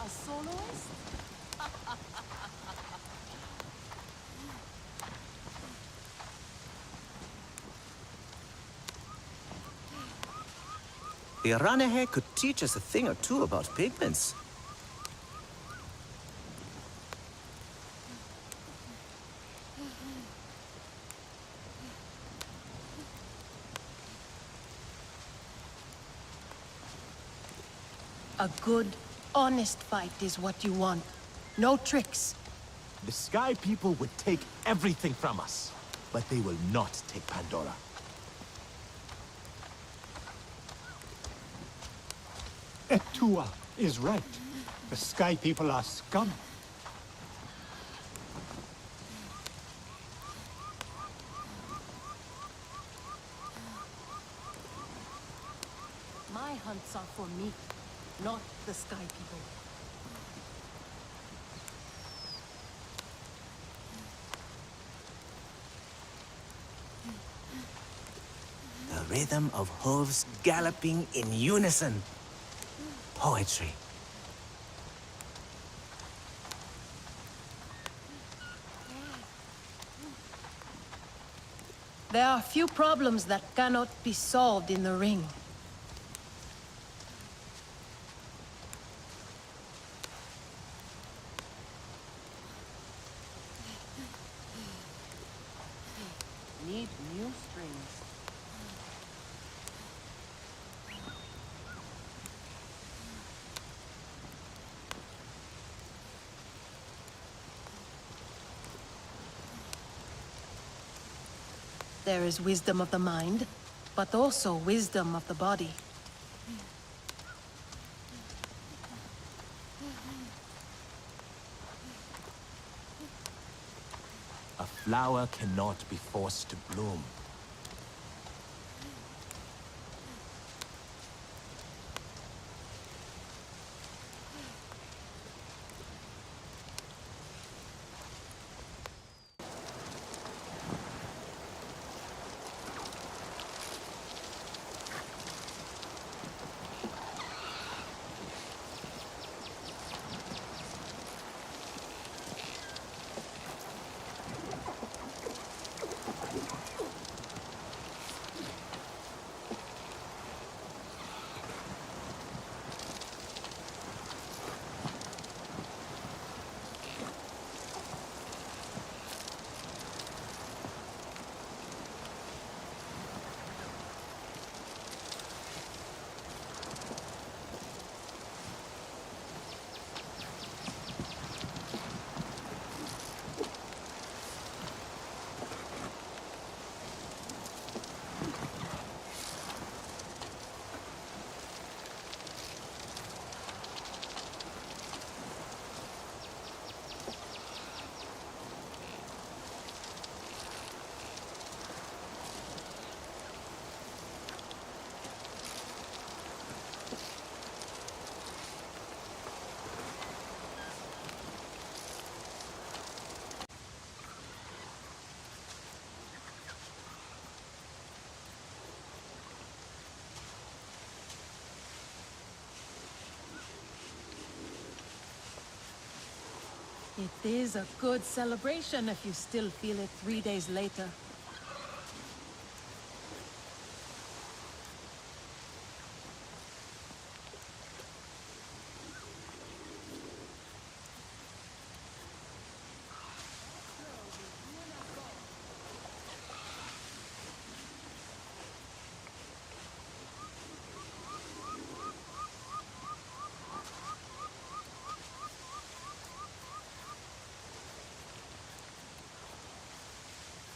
A soloist? The Aranahe could teach us a thing or two about pigments. A good, honest fight is what you want. No tricks. The Sky People would take everything from us, but they will not take Pandora. Etua is right. The Sky People are scum. My hunts are for me, not the Sky People. The rhythm of hooves galloping in unison. Poetry. There are few problems that cannot be solved in the ring. Need new strings. There is wisdom of the mind, but also wisdom of the body. A flower cannot be forced to bloom. It is a good celebration if you still feel it 3 days later.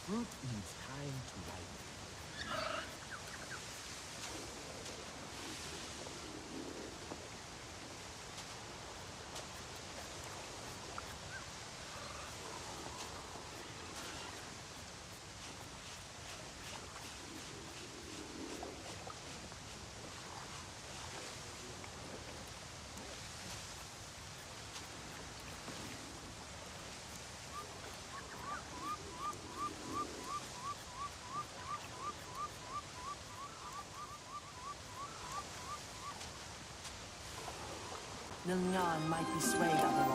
Fruit needs time to ripen. Nilnan might be swayed otherwise.